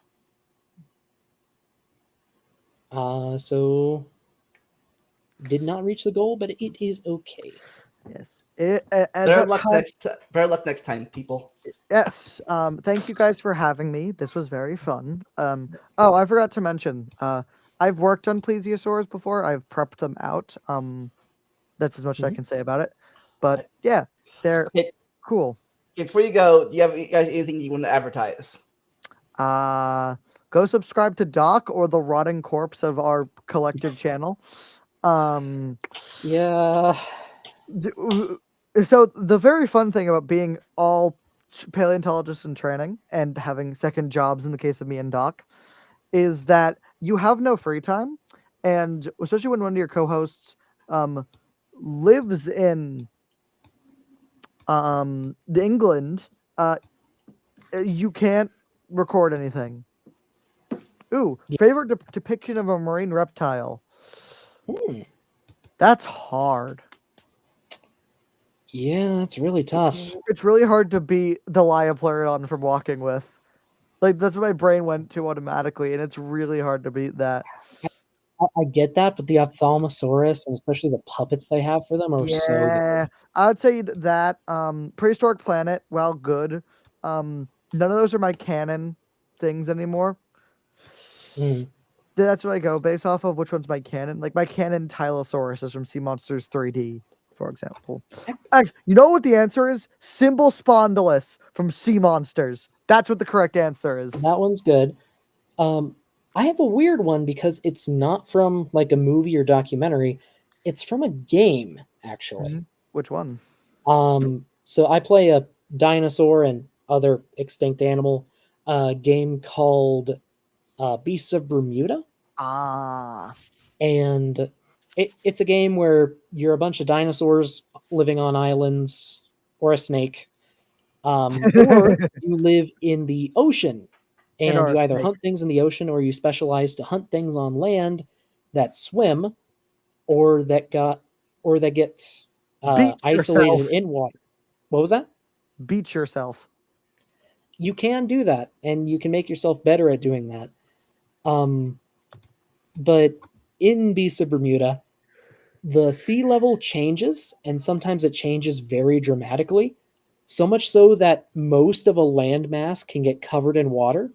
C: So did not reach the goal, but it is okay.
B: yes. As
A: Better
B: a
A: luck
B: time,
A: better luck next time, people.
B: yes. Thank you guys for having me. This was very fun. Oh, I forgot to mention. I've worked on plesiosaurs before. I've prepped them out. That's as much as I
C: Mhm.
B: can say about it. But yeah, they're
A: Okay,
B: cool.
A: before you go, do you guys anything you want to advertise?
B: Go subscribe to Doc or the rotting corpse of our collective channel. Um,
C: Yeah.
B: so the very fun thing about being all paleontologists in training and having second jobs in the case of me and Doc is that you have no free time, and especially when one of your co-hosts lives in the England, you can't record anything. Ooh,
C: Yeah.
B: favorite depiction of a marine reptile.
C: Hmm.
B: That's hard.
C: Yeah, that's really tough.
B: It's really hard to beat the Liopleurodon from Walking With. Like that's what my brain went to automatically, and it's really hard to beat that.
C: I get that, but the Ophthalmosaurus and especially the puppets they have for them are so good.
B: Yeah, I would say that Prehistoric Planet, well, good. None of those are my canon things anymore.
C: Mm.
B: That's what I go based off of. Which one's my canon? Like my canon Tylosaurus is from Sea Monsters 3D, for example. You know what the answer is? Symbol spondylus from Sea Monsters. That's what the correct answer is.
C: That one's good. I have a weird one because it's not from like a movie or documentary. It's from a game, actually.
B: Which one?
C: So I play a dinosaur and other extinct animal game called Beasts of Bermuda. And it's a game where you're a bunch of dinosaurs living on islands or a snake. Or you live in the ocean and you either hunt things in the ocean or you specialize to hunt things on land that swim or that get isolated in water. What was that?
B: Beat yourself.
C: You can do that, and you can make yourself better at doing that. But in Beasts of Bermuda, the sea level changes, and sometimes it changes very dramatically. So much so that most of a landmass can get covered in water,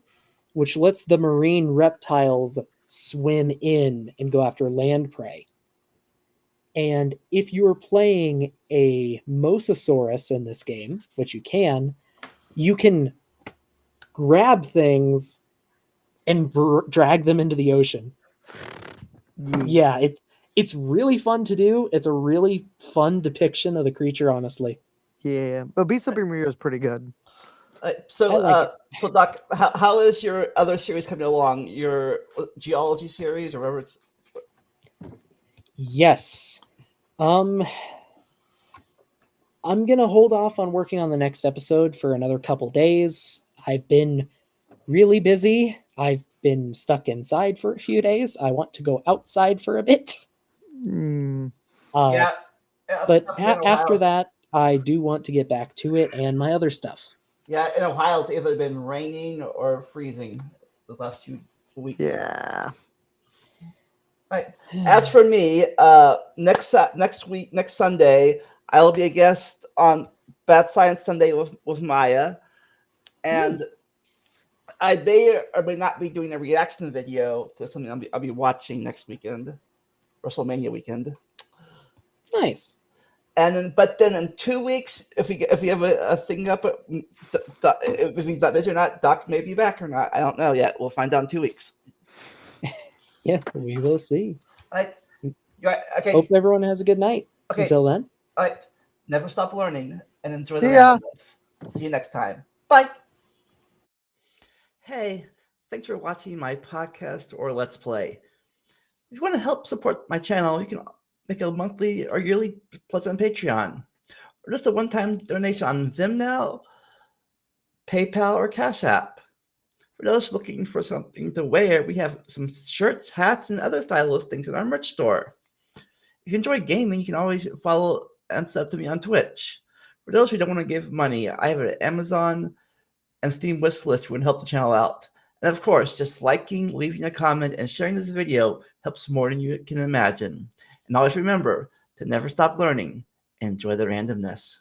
C: which lets the marine reptiles swim in and go after land prey. And if you are playing a Mosasaurus in this game, which you can grab things and drag them into the ocean. Yeah, it's really fun to do. It's a really fun depiction of the creature, honestly.
B: Yeah, but Beasts of Bermuda is pretty good.
A: So Doc, how is your other series coming along? Your geology series, or whatever it's.
C: Yes. I'm gonna hold off on working on the next episode for another couple days. I've been really busy. I've been stuck inside for a few days. I want to go outside for a bit.
A: Yeah.
C: But after that, I do want to get back to it and my other stuff.
A: Yeah, in Ohio, it's either been raining or freezing the last 2 weeks.
B: Yeah.
A: Right. As for me, next Sunday, I will be a guest on Bad Science Sunday with Maya, and I may or may not be doing a reaction video to something I'll be watching next weekend, WrestleMania weekend.
C: Nice.
A: And then in 2 weeks, if we have a thing up, if he's not busy or not, Doc may be back or not. I don't know yet. We'll find out in 2 weeks.
C: Yeah, we will see.
A: All right. Okay.
C: Hope everyone has a good night. Okay. Until then.
A: All right. Never stop learning and enjoy
B: See
A: the
B: ya.
A: randomness. See you next time. Bye. Hey, thanks for watching my podcast or Let's Play. If you want to help support my channel, you can make a monthly or yearly pledge on Patreon, or just a one-time donation on Vimeo, PayPal, or Cash App. For those looking for something to wear, we have some shirts, hats, and other stylish things in our merch store. If you enjoy gaming, you can always follow and sub to me on Twitch. For those who don't want to give money, I have an Amazon and Steam wish list who can help the channel out. And of course, just liking, leaving a comment, and sharing this video helps more than you can imagine. And always remember to never stop learning and enjoy the randomness.